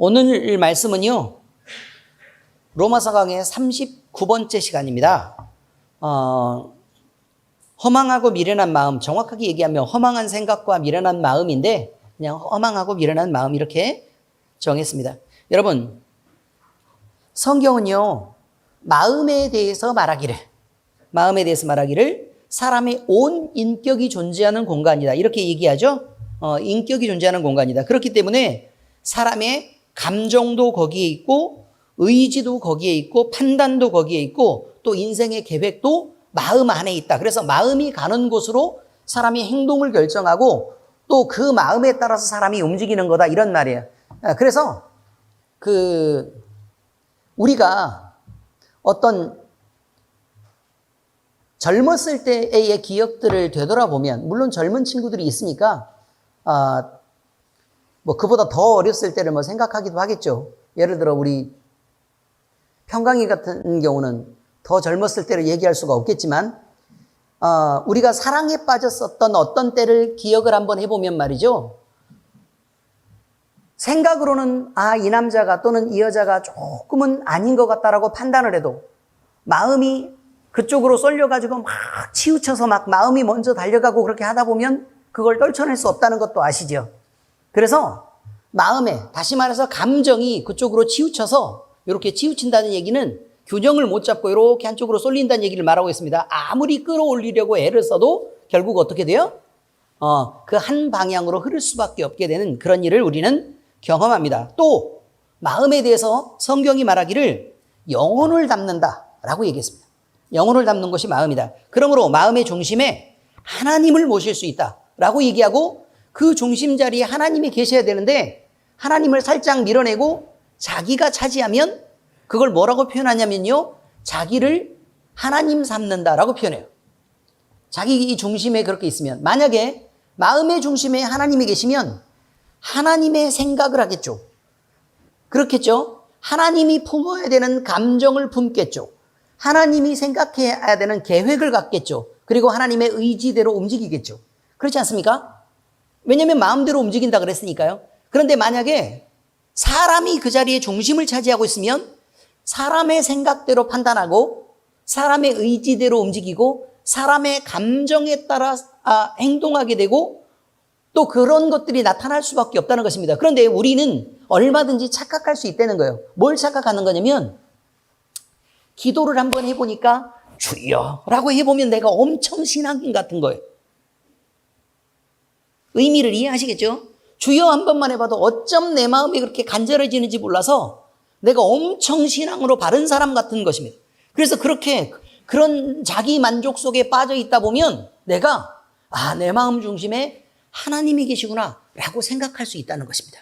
오늘 말씀은요, 로마서 강의 39번째 시간입니다. 허망하고 미련한 마음, 정확하게 얘기하면 허망한 생각과 미련한 마음인데 그냥 허망하고 미련한 마음 이렇게 정했습니다. 여러분, 성경은요, 마음에 대해서 말하기를 사람의 온 인격이 존재하는 공간이다 이렇게 얘기하죠. 인격이 존재하는 공간이다. 그렇기 때문에 사람의 감정도 거기에 있고 의지도 거기에 있고 판단도 거기에 있고 또 인생의 계획도 마음 안에 있다. 그래서 마음이 가는 곳으로 사람이 행동을 결정하고 또 그 마음에 따라서 사람이 움직이는 거다 이런 말이에요. 그래서 우리가 어떤 젊었을 때의 기억들을 되돌아보면 물론 젊은 친구들이 있으니까 그보다 더 어렸을 때를 생각하기도 하겠죠. 예를 들어 우리 평강이 같은 경우는 더 젊었을 때를 얘기할 수가 없겠지만 우리가 사랑에 빠졌었던 어떤 때를 기억을 한번 해보면 말이죠. 생각으로는 이 남자가 또는 이 여자가 조금은 아닌 것 같다라고 판단을 해도 마음이 그쪽으로 쏠려가지고 막 치우쳐서 막 마음이 먼저 달려가고 그렇게 하다 보면 그걸 떨쳐낼 수 없다는 것도 아시죠? 그래서 마음에, 다시 말해서 감정이 그쪽으로 치우쳐서 이렇게 치우친다는 얘기는 균형을 못 잡고 이렇게 한쪽으로 쏠린다는 얘기를 말하고 있습니다. 아무리 끌어올리려고 애를 써도 결국 어떻게 돼요? 그 한 방향으로 흐를 수밖에 없게 되는 그런 일을 우리는 경험합니다. 또 마음에 대해서 성경이 말하기를 영혼을 담는다라고 얘기했습니다. 영혼을 담는 것이 마음이다. 그러므로 마음의 중심에 하나님을 모실 수 있다라고 얘기하고 그 중심 자리에 하나님이 계셔야 되는데 하나님을 살짝 밀어내고 자기가 차지하면 그걸 뭐라고 표현하냐면요. 자기를 하나님 삼는다라고 표현해요. 자기 중심에 그렇게 있으면 만약에 마음의 중심에 하나님이 계시면 하나님의 생각을 하겠죠. 그렇겠죠. 하나님이 품어야 되는 감정을 품겠죠. 하나님이 생각해야 되는 계획을 갖겠죠. 그리고 하나님의 의지대로 움직이겠죠. 그렇지 않습니까? 왜냐하면 마음대로 움직인다 그랬으니까요. 그런데 만약에 사람이 그 자리에 중심을 차지하고 있으면 사람의 생각대로 판단하고 사람의 의지대로 움직이고 사람의 감정에 따라 행동하게 되고 또 그런 것들이 나타날 수밖에 없다는 것입니다. 그런데 우리는 얼마든지 착각할 수 있다는 거예요. 뭘 착각하는 거냐면 기도를 한번 해보니까 주여 라고 해보면 내가 엄청 신앙인 같은 거예요. 의미를 이해하시겠죠? 주여 한 번만 해봐도 어쩜 내 마음이 그렇게 간절해지는지 몰라서 내가 엄청 신앙으로 바른 사람 같은 것입니다. 그래서 그런 자기 만족 속에 빠져 있다 보면 내가 내 마음 중심에 하나님이 계시구나 라고 생각할 수 있다는 것입니다.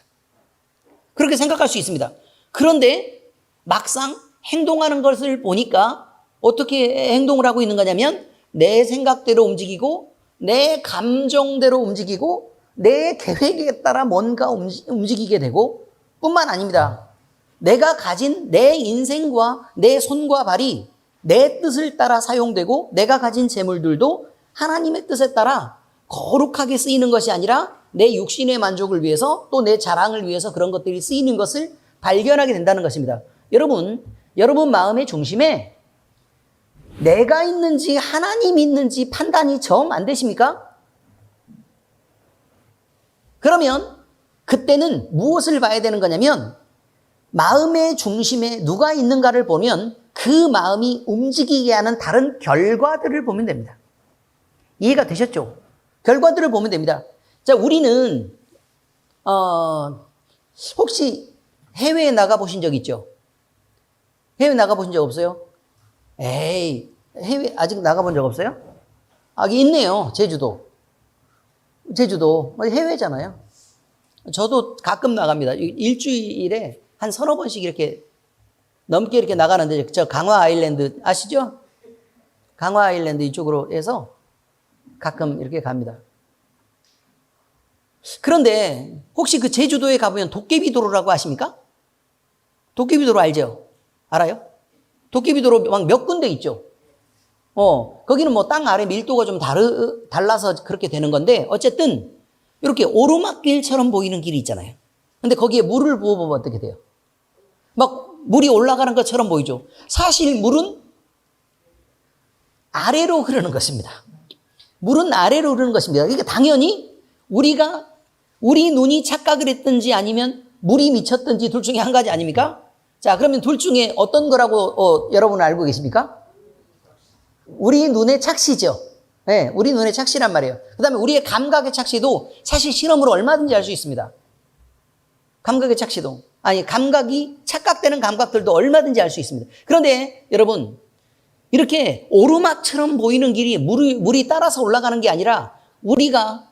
그렇게 생각할 수 있습니다. 그런데 막상 행동하는 것을 보니까 어떻게 행동을 하고 있는 거냐면 내 생각대로 움직이고 내 감정대로 움직이고 내 계획에 따라 뭔가 움직이게 되고 뿐만 아닙니다. 내가 가진 내 인생과 내 손과 발이 내 뜻을 따라 사용되고 내가 가진 재물들도 하나님의 뜻에 따라 거룩하게 쓰이는 것이 아니라 내 육신의 만족을 위해서 또 내 자랑을 위해서 그런 것들이 쓰이는 것을 발견하게 된다는 것입니다. 여러분 마음의 중심에 내가 있는지 하나님이 있는지 판단이 정 안 되십니까? 그러면 그때는 무엇을 봐야 되는 거냐면 마음의 중심에 누가 있는가를 보면 그 마음이 움직이게 하는 다른 결과들을 보면 됩니다. 이해가 되셨죠? 결과들을 보면 됩니다. 자, 우리는 혹시 해외에 나가보신 적 있죠? 해외 나가보신 적 없어요? 해외 아직 나가본 적 없어요? 있네요. 제주도 해외잖아요. 저도 가끔 나갑니다. 일주일에 한 서너 번씩 이렇게 넘게 이렇게 나가는데 저 강화 아일랜드 아시죠? 강화 아일랜드 이쪽으로 해서 가끔 이렇게 갑니다. 그런데 혹시 그 제주도에 가보면 도깨비도로라고 아십니까? 도깨비도로 알죠? 알아요? 도깨비도로 막 몇 군데 있죠? 거기는 땅 아래 밀도가 좀 달라서 그렇게 되는 건데 어쨌든 이렇게 오르막길처럼 보이는 길이 있잖아요. 근데 거기에 물을 부어보면 어떻게 돼요? 막 물이 올라가는 것처럼 보이죠. 사실 물은 아래로 흐르는 것입니다. 물은 아래로 흐르는 것입니다. 그러니까 당연히 우리 눈이 착각을 했든지 아니면 물이 미쳤든지 둘 중에 한 가지 아닙니까? 자, 그러면 둘 중에 어떤 거라고 여러분은 알고 계십니까? 우리 눈의 착시죠. 네, 우리 눈의 착시란 말이에요. 그 다음에 우리의 감각의 착시도 사실 실험으로 얼마든지 알 수 있습니다. 감각의 착시도. 아니, 감각이 착각되는 감각들도 얼마든지 알 수 있습니다. 그런데 여러분, 이렇게 오르막처럼 보이는 길이 물이 따라서 올라가는 게 아니라 우리가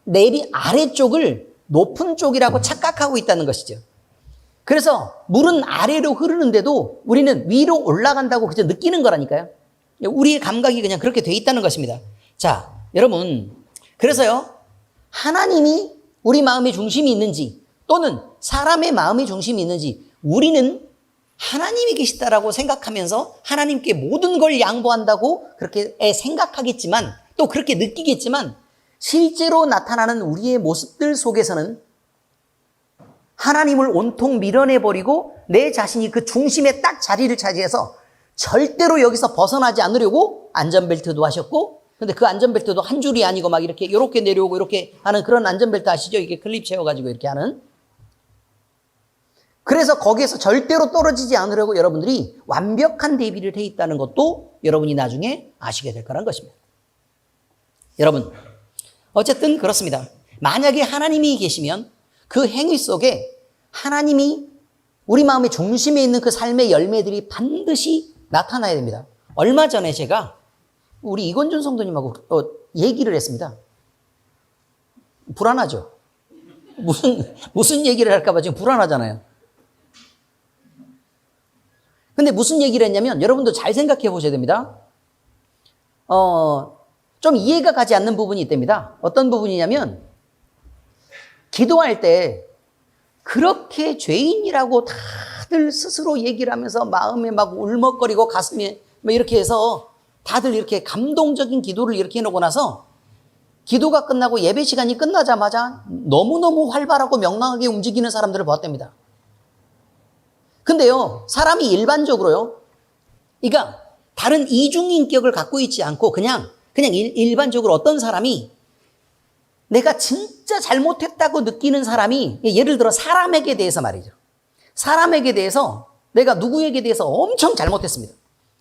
내비 아래쪽을 높은 쪽이라고 착각하고 있다는 것이죠. 그래서 물은 아래로 흐르는데도 우리는 위로 올라간다고 그저 느끼는 거라니까요. 우리의 감각이 그냥 그렇게 돼 있다는 것입니다. 자, 여러분, 그래서요, 하나님이 우리 마음의 중심이 있는지 또는 사람의 마음의 중심이 있는지 우리는 하나님이 계시다라고 생각하면서 하나님께 모든 걸 양보한다고 그렇게 생각하겠지만 또 그렇게 느끼겠지만 실제로 나타나는 우리의 모습들 속에서는 하나님을 온통 밀어내버리고 내 자신이 그 중심에 딱 자리를 차지해서 절대로 여기서 벗어나지 않으려고 안전벨트도 하셨고, 근데 그 안전벨트도 한 줄이 아니고 막 이렇게 내려오고 이렇게 하는 그런 안전벨트 아시죠? 이렇게 클립 채워가지고 이렇게 하는. 그래서 거기에서 절대로 떨어지지 않으려고 여러분들이 완벽한 대비를 해 있다는 것도 여러분이 나중에 아시게 될 거란 것입니다. 여러분, 어쨌든 그렇습니다. 만약에 하나님이 계시면 그 행위 속에 하나님이 우리 마음의 중심에 있는 그 삶의 열매들이 반드시 나타나야 됩니다. 얼마 전에 제가 우리 이건준 성도님하고 얘기를 했습니다. 불안하죠? 무슨 얘기를 할까봐 지금 불안하잖아요. 근데 무슨 얘기를 했냐면 여러분도 잘 생각해 보셔야 됩니다. 좀 이해가 가지 않는 부분이 있답니다. 어떤 부분이냐면 기도할 때 그렇게 죄인이라고 다들 스스로 얘기를 하면서 마음에 막 울먹거리고 가슴에 막 이렇게 해서 다들 이렇게 감동적인 기도를 이렇게 해놓고 나서 기도가 끝나고 예배 시간이 끝나자마자 너무너무 활발하고 명랑하게 움직이는 사람들을 봤답니다. 근데요, 사람이 일반적으로요, 그러니까 다른 이중인격을 갖고 있지 않고 그냥 일반적으로 어떤 사람이 내가 진짜 잘못했다고 느끼는 사람이, 예를 들어 사람에게 대해서 말이죠. 사람에게 대해서 내가 누구에게 대해서 엄청 잘못했습니다.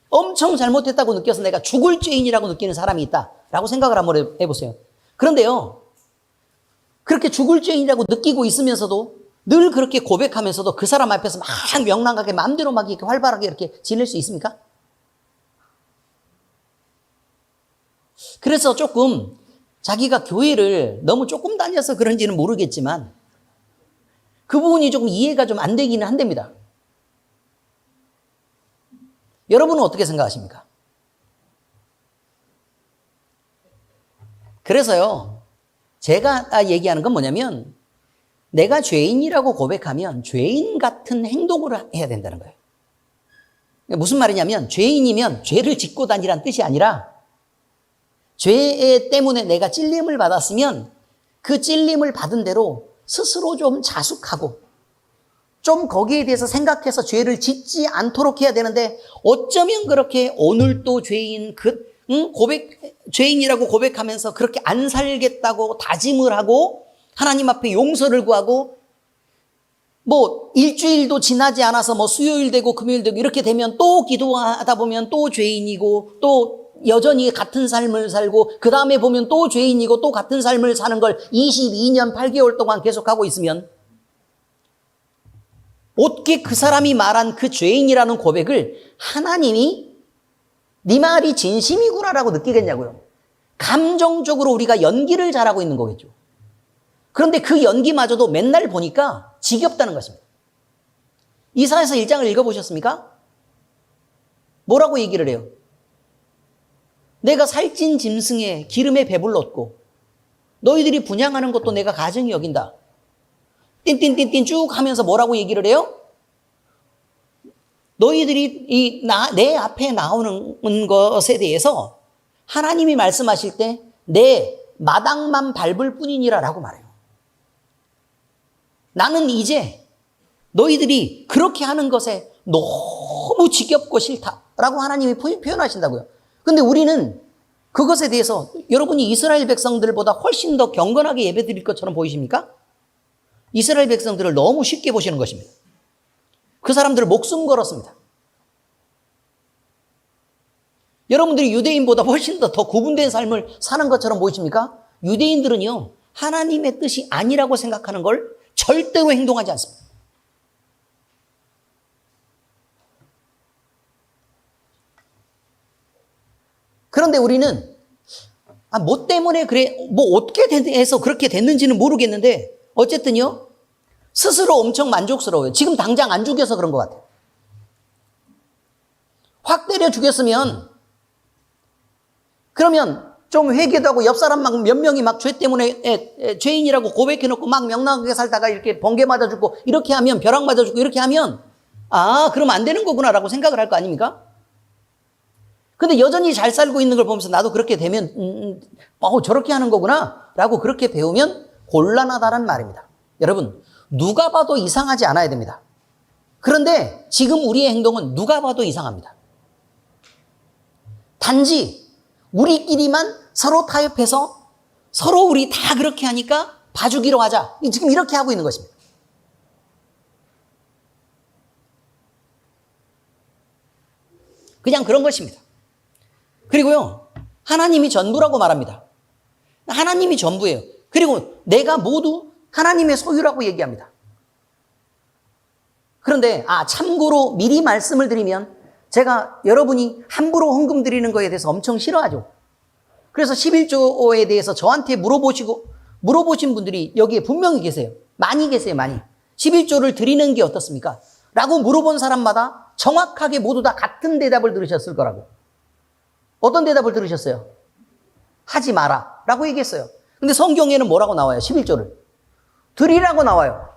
엄청 잘못했다고 느껴서 내가 죽을 죄인이라고 느끼는 사람이 있다라고 생각을 한번 해보세요. 그런데요, 그렇게 죽을 죄인이라고 느끼고 있으면서도 늘 그렇게 고백하면서도 그 사람 앞에서 막 명랑하게 마음대로 막 이렇게 활발하게 이렇게 지낼 수 있습니까? 그래서 조금 자기가 교회를 너무 조금 다녀서 그런지는 모르겠지만 그 부분이 조금 이해가 좀 안 되기는 한답니다. 여러분은 어떻게 생각하십니까? 그래서요, 제가 얘기하는 건 뭐냐면 내가 죄인이라고 고백하면 죄인 같은 행동을 해야 된다는 거예요. 무슨 말이냐면 죄인이면 죄를 짓고 다니란 뜻이 아니라 죄 때문에 내가 찔림을 받았으면 그 찔림을 받은 대로 스스로 좀 자숙하고 좀 거기에 대해서 생각해서 죄를 짓지 않도록 해야 되는데 어쩌면 그렇게 오늘 또 죄인이라고 고백하면서 그렇게 안 살겠다고 다짐을 하고 하나님 앞에 용서를 구하고 뭐 일주일도 지나지 않아서 뭐 수요일 되고 금요일 되고 이렇게 되면 또 기도하다 보면 또 죄인이고 또 여전히 같은 삶을 살고 그 다음에 보면 또 죄인이고 또 같은 삶을 사는 걸 22년 8개월 동안 계속하고 있으면 어떻게 그 사람이 말한 그 죄인이라는 고백을 하나님이 네 말이 진심이구나라고 느끼겠냐고요. 감정적으로 우리가 연기를 잘하고 있는 거겠죠. 그런데 그 연기마저도 맨날 보니까 지겹다는 것입니다. 이사야서 1장을 읽어보셨습니까? 뭐라고 얘기를 해요? 내가 살찐 짐승의 기름에 배불렀고 너희들이 분향하는 것도 내가 가증히 여긴다. 띵띵띵띵 쭉 하면서 뭐라고 얘기를 해요? 너희들이 내 앞에 나오는 것에 대해서 하나님이 말씀하실 때 내 마당만 밟을 뿐이니라 라고 말해요. 나는 이제 너희들이 그렇게 하는 것에 너무 지겹고 싫다라고 하나님이 표현하신다고요. 근데 우리는 그것에 대해서 여러분이 이스라엘 백성들보다 훨씬 더 경건하게 예배드릴 것처럼 보이십니까? 이스라엘 백성들을 너무 쉽게 보시는 것입니다. 그 사람들 목숨 걸었습니다. 여러분들이 유대인보다 훨씬 더 구분된 삶을 사는 것처럼 보이십니까? 유대인들은요, 하나님의 뜻이 아니라고 생각하는 걸 절대로 행동하지 않습니다. 그런데 우리는 뭐 때문에 그래, 뭐 어떻게 해서 그렇게 됐는지는 모르겠는데 어쨌든요, 스스로 엄청 만족스러워요. 지금 당장 안 죽여서 그런 것 같아요. 확 때려 죽였으면, 그러면 좀 회개도 하고 옆 사람 막 몇 명이 막 죄 때문에 죄인이라고 고백해놓고 막 명랑하게 살다가 이렇게 번개 맞아 죽고 이렇게 하면, 벼락 맞아 죽고 이렇게 하면, 그럼 안 되는 거구나라고 생각을 할 거 아닙니까? 근데 여전히 잘 살고 있는 걸 보면서 나도 그렇게 되면 저렇게 하는 거구나 라고 그렇게 배우면 곤란하다는 말입니다. 여러분, 누가 봐도 이상하지 않아야 됩니다. 그런데 지금 우리의 행동은 누가 봐도 이상합니다. 단지 우리끼리만 서로 타협해서 서로 우리 다 그렇게 하니까 봐주기로 하자. 지금 이렇게 하고 있는 것입니다. 그냥 그런 것입니다. 그리고요, 하나님이 전부라고 말합니다. 하나님이 전부예요. 그리고 내가 모두 하나님의 소유라고 얘기합니다. 그런데 참고로 미리 말씀을 드리면 제가 여러분이 함부로 헌금 드리는 거에 대해서 엄청 싫어하죠. 그래서 11조에 대해서 저한테 물어보신 분들이 여기에 분명히 계세요. 많이 계세요, 많이. 11조를 드리는 게 어떻습니까? 라고 물어본 사람마다 정확하게 모두 다 같은 대답을 들으셨을 거라고. 어떤 대답을 들으셨어요? 하지 마라 라고 얘기했어요. 근데 성경에는 뭐라고 나와요? 11조를 드리라고 나와요.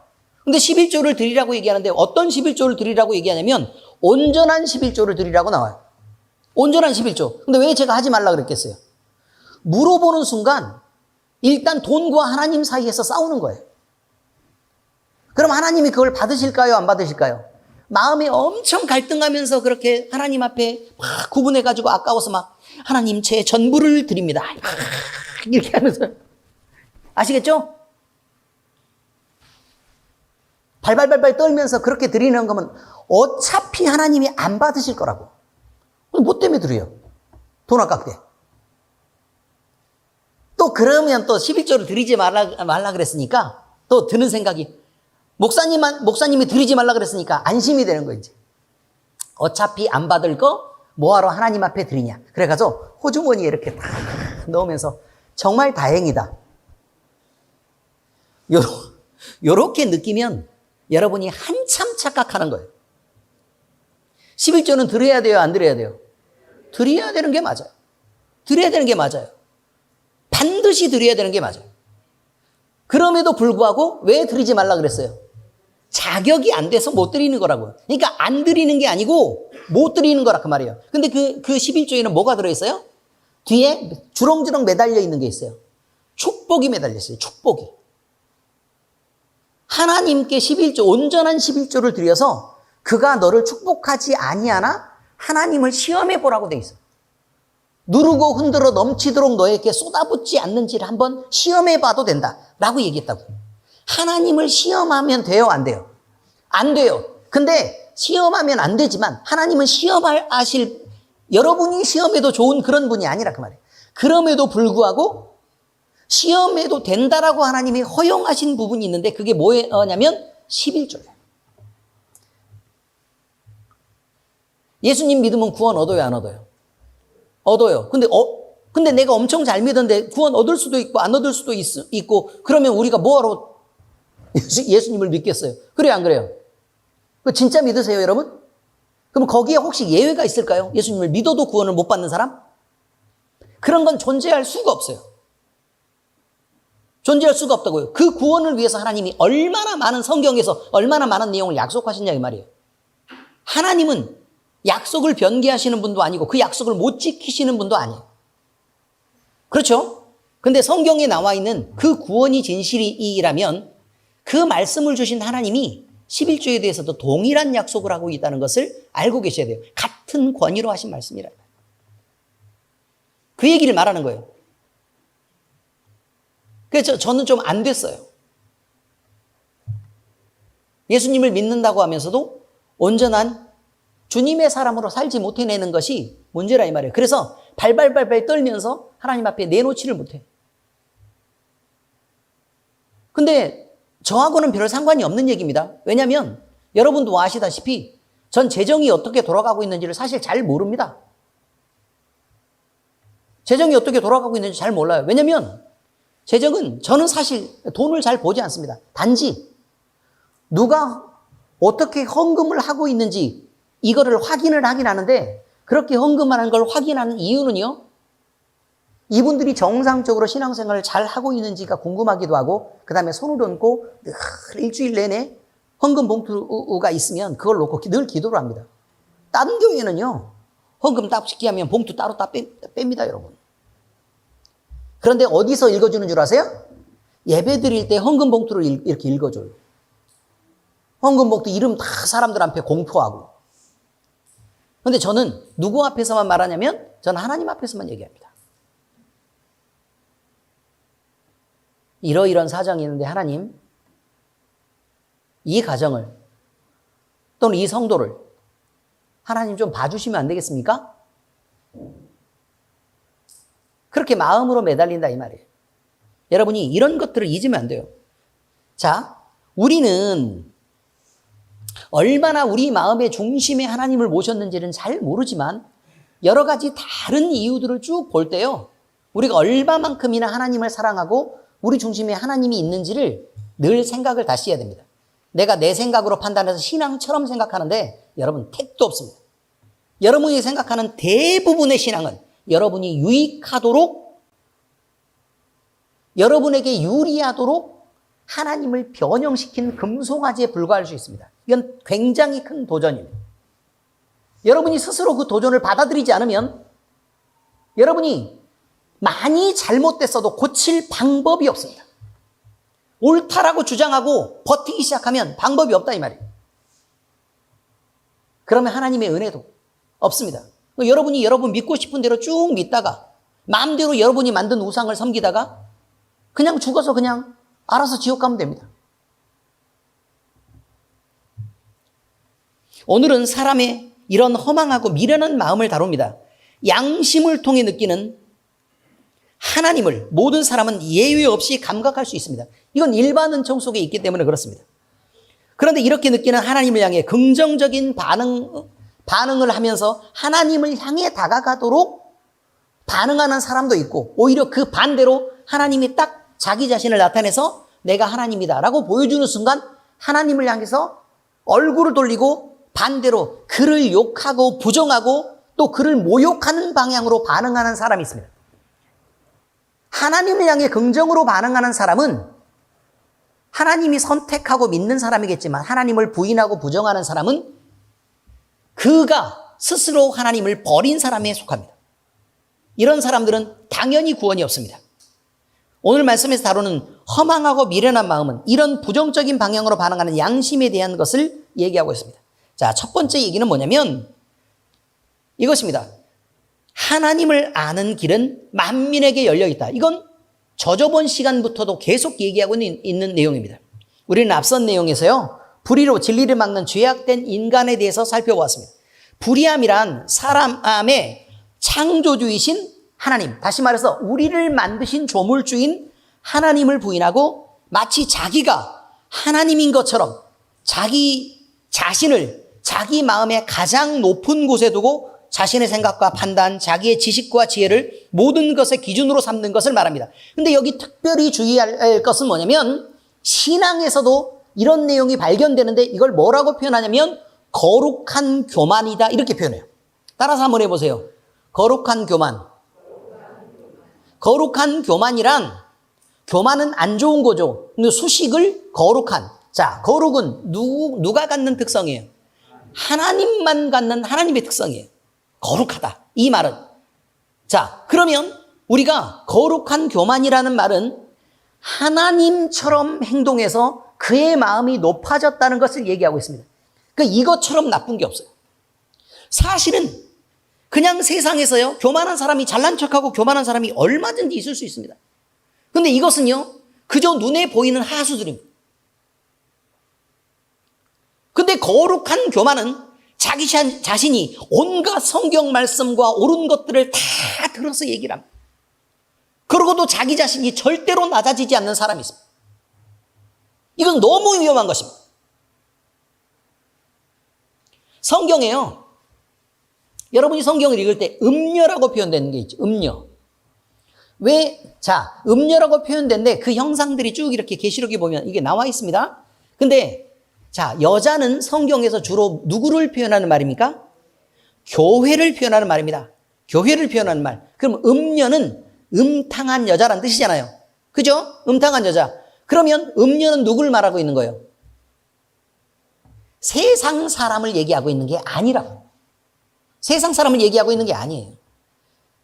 근데 11조를 드리라고 얘기하는데 어떤 11조를 드리라고 얘기하냐면 온전한 11조를 드리라고 나와요. 온전한 11조. 근데 왜 제가 하지 말라 그랬겠어요? 물어보는 순간 일단 돈과 하나님 사이에서 싸우는 거예요. 그럼 하나님이 그걸 받으실까요? 안 받으실까요? 마음이 엄청 갈등하면서 그렇게 하나님 앞에 막 구분해가지고 아까워서 막 하나님 제 전부를 드립니다. 이렇게 하면서 아시겠죠? 발발발발 떨면서 그렇게 드리는 거면 어차피 하나님이 안 받으실 거라고. 뭐 때문에 드려요? 돈 아깝게. 또 그러면 또 11조를 드리지 말라 그랬으니까 또 드는 생각이 목사님이 드리지 말라 그랬으니까 안심이 되는 거예요, 이제. 어차피 안 받을 거 뭐하러 하나님 앞에 드리냐. 그래가지고 호주머니에 이렇게 딱 넣으면서 정말 다행이다. 요렇게 느끼면 여러분이 한참 착각하는 거예요. 11조는 드려야 돼요, 안 드려야 돼요? 드려야 되는 게 맞아요. 드려야 되는 게 맞아요. 반드시 드려야 되는 게 맞아요. 그럼에도 불구하고 왜 드리지 말라 그랬어요? 자격이 안 돼서 못 드리는 거라고요. 그러니까 안 드리는 게 아니고 못 드리는 거라 그 말이에요. 근데 그 11조에는 뭐가 들어있어요? 뒤에 주렁주렁 매달려 있는 게 있어요. 축복이 매달려 있어요. 축복이. 하나님께 11조, 온전한 11조를 드려서 그가 너를 축복하지 아니하나 하나님을 시험해 보라고 돼 있어요. 누르고 흔들어 넘치도록 너에게 쏟아붓지 않는지를 한번 시험해 봐도 된다 라고 얘기했다고. 하나님을 시험하면 돼요, 안 돼요? 안 돼요. 근데 시험하면 안 되지만 하나님은 여러분이 시험해도 좋은 그런 분이 아니라 그 말이에요. 그럼에도 불구하고 시험해도 된다라고 하나님이 허용하신 부분이 있는데 그게 뭐냐면 11조예요. 예수님 믿으면 구원 얻어요, 안 얻어요? 얻어요. 근데 내가 엄청 잘 믿었는데 구원 얻을 수도 있고 안 얻을 수도 있고 그러면 우리가 뭐하러 예수님을 믿겠어요? 그래요, 안 그래요? 진짜 믿으세요, 여러분? 그럼 거기에 혹시 예외가 있을까요? 예수님을 믿어도 구원을 못 받는 사람? 그런 건 존재할 수가 없어요. 존재할 수가 없다고요. 그 구원을 위해서 하나님이 얼마나 많은 성경에서 얼마나 많은 내용을 약속하셨냐 이 말이에요. 하나님은 약속을 변개하시는 분도 아니고 그 약속을 못 지키시는 분도 아니에요. 그렇죠? 근데 성경에 나와 있는 그 구원이 진실이라면 그 말씀을 주신 하나님이 11조에 대해서도 동일한 약속을 하고 있다는 것을 알고 계셔야 돼요. 같은 권위로 하신 말씀이라. 그 얘기를 말하는 거예요. 그래서 저는 좀 안 됐어요. 예수님을 믿는다고 하면서도 온전한 주님의 사람으로 살지 못해내는 것이 문제라 이 말이에요. 그래서 발발발발 떨면서 하나님 앞에 내놓지를 못해요. 근데 저하고는 별 상관이 없는 얘기입니다. 왜냐하면 여러분도 아시다시피 전 재정이 어떻게 돌아가고 있는지를 사실 잘 모릅니다. 재정이 어떻게 돌아가고 있는지 잘 몰라요. 왜냐하면 재정은 저는 사실 돈을 잘 보지 않습니다. 단지 누가 어떻게 헌금을 하고 있는지 이거를 확인을 하긴 하는데 그렇게 헌금하는 걸 확인하는 이유는요. 이분들이 정상적으로 신앙생활을 잘 하고 있는지가 궁금하기도 하고 그 다음에 손을 얹고 늘 일주일 내내 헌금 봉투가 있으면 그걸 놓고 늘 기도를 합니다. 다른 교회는요. 헌금 딱 시키면 봉투 따로 뺍니다 여러분. 그런데 어디서 읽어주는 줄 아세요? 예배 드릴 때 헌금 봉투를 이렇게 읽어줘요. 헌금 봉투 이름 다 사람들 앞에 공포하고. 그런데 저는 누구 앞에서만 말하냐면 저는 하나님 앞에서만 얘기합니다. 이러이런 사정이 있는데 하나님 이 가정을 또는 이 성도를 하나님 좀 봐주시면 안 되겠습니까? 그렇게 마음으로 매달린다 이 말이에요. 여러분이 이런 것들을 잊으면 안 돼요. 자, 우리는 얼마나 우리 마음의 중심에 하나님을 모셨는지는 잘 모르지만 여러 가지 다른 이유들을 쭉 볼 때요. 우리가 얼마만큼이나 하나님을 사랑하고 우리 중심에 하나님이 있는지를 늘 생각을 다시 해야 됩니다. 내가 내 생각으로 판단해서 신앙처럼 생각하는데 여러분 택도 없습니다. 여러분이 생각하는 대부분의 신앙은 여러분이 유익하도록 여러분에게 유리하도록 하나님을 변형시킨 금송아지에 불과할 수 있습니다. 이건 굉장히 큰 도전입니다. 여러분이 스스로 그 도전을 받아들이지 않으면 여러분이 많이 잘못됐어도 고칠 방법이 없습니다. 옳다라고 주장하고 버티기 시작하면 방법이 없다 이 말이에요. 그러면 하나님의 은혜도 없습니다. 여러분이 여러분 믿고 싶은 대로 쭉 믿다가 마음대로 여러분이 만든 우상을 섬기다가 그냥 죽어서 그냥 알아서 지옥 가면 됩니다. 오늘은 사람의 이런 허망하고 미련한 마음을 다룹니다. 양심을 통해 느끼는 하나님을 모든 사람은 예외 없이 감각할 수 있습니다. 이건 일반 은총 속에 있기 때문에 그렇습니다. 그런데 이렇게 느끼는 하나님을 향해 긍정적인 반응을 하면서 하나님을 향해 다가가도록 반응하는 사람도 있고 오히려 그 반대로 하나님이 딱 자기 자신을 나타내서 내가 하나님이다 라고 보여주는 순간 하나님을 향해서 얼굴을 돌리고 반대로 그를 욕하고 부정하고 또 그를 모욕하는 방향으로 반응하는 사람이 있습니다. 하나님을 향해 긍정으로 반응하는 사람은 하나님이 선택하고 믿는 사람이겠지만 하나님을 부인하고 부정하는 사람은 그가 스스로 하나님을 버린 사람에 속합니다. 이런 사람들은 당연히 구원이 없습니다. 오늘 말씀에서 다루는 허망하고 미련한 마음은 이런 부정적인 방향으로 반응하는 양심에 대한 것을 얘기하고 있습니다. 자, 첫 번째 얘기는 뭐냐면 이것입니다. 하나님을 아는 길은 만민에게 열려있다. 이건 저저번 시간부터도 계속 얘기하고 있는 내용입니다. 우리는 앞선 내용에서요. 불의로 진리를 막는 죄악된 인간에 대해서 살펴보았습니다. 불의함이란 사람의 창조주이신 하나님, 다시 말해서 우리를 만드신 조물주인 하나님을 부인하고 마치 자기가 하나님인 것처럼 자기 자신을 자기 마음의 가장 높은 곳에 두고 자신의 생각과 판단, 자기의 지식과 지혜를 모든 것의 기준으로 삼는 것을 말합니다. 근데 여기 특별히 주의할 것은 뭐냐면 신앙에서도 이런 내용이 발견되는데 이걸 뭐라고 표현하냐면 거룩한 교만이다 이렇게 표현해요. 따라서 한번 해보세요. 거룩한 교만. 거룩한 교만이란 교만은 안 좋은 거죠. 근데 수식을 거룩한. 자, 거룩은 누가 갖는 특성이에요? 하나님만 갖는 하나님의 특성이에요. 거룩하다. 이 말은. 자, 그러면 우리가 거룩한 교만이라는 말은 하나님처럼 행동해서 그의 마음이 높아졌다는 것을 얘기하고 있습니다. 그러니까 이것처럼 나쁜 게 없어요. 사실은 그냥 세상에서요, 교만한 사람이 잘난 척하고 교만한 사람이 얼마든지 있을 수 있습니다. 근데 이것은요, 그저 눈에 보이는 하수들입니다. 근데 거룩한 교만은 자기 자신이 온갖 성경 말씀과 옳은 것들을 다 들어서 얘기를 합니다. 그러고도 자기 자신이 절대로 낮아지지 않는 사람이 있습니다. 이건 너무 위험한 것입니다. 성경에요, 여러분이 성경을 읽을 때 음녀라고 표현되는 게 있죠. 음녀. 음녀라고 표현된데 그 형상들이 쭉 이렇게 계시록에 보면 이게 나와 있습니다. 근데 여자는 성경에서 주로 누구를 표현하는 말입니까? 교회를 표현하는 말입니다. 교회를 표현하는 말. 그럼 음녀는 음탕한 여자란 뜻이잖아요. 그죠? 음탕한 여자. 그러면 음녀는 누구를 말하고 있는 거예요? 세상 사람을 얘기하고 있는 게 아니라고. 세상 사람을 얘기하고 있는 게 아니에요.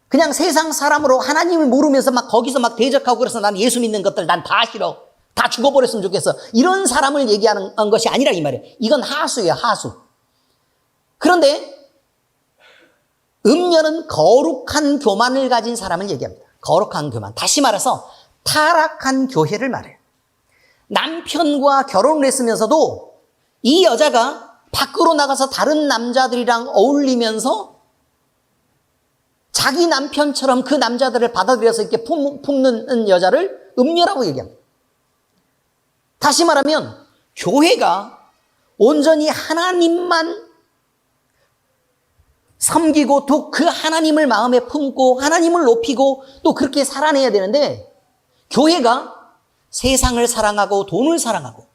그냥 세상 사람으로 하나님을 모르면서 막 거기서 막 대적하고 그래서 난 예수 믿는 것들 난 다 싫어. 다 죽어버렸으면 좋겠어. 이런 사람을 얘기하는 것이 아니라 이 말이에요. 이건 하수예요, 하수. 그런데 음녀는 거룩한 교만을 가진 사람을 얘기합니다. 거룩한 교만. 다시 말해서 타락한 교회를 말해요. 남편과 결혼을 했으면서도 이 여자가 밖으로 나가서 다른 남자들이랑 어울리면서 자기 남편처럼 그 남자들을 받아들여서 이렇게 품는 여자를 음녀라고 얘기합니다. 다시 말하면 교회가 온전히 하나님만 섬기고 또 그 하나님을 마음에 품고 하나님을 높이고 또 그렇게 살아내야 되는데, 교회가 세상을 사랑하고 돈을 사랑하고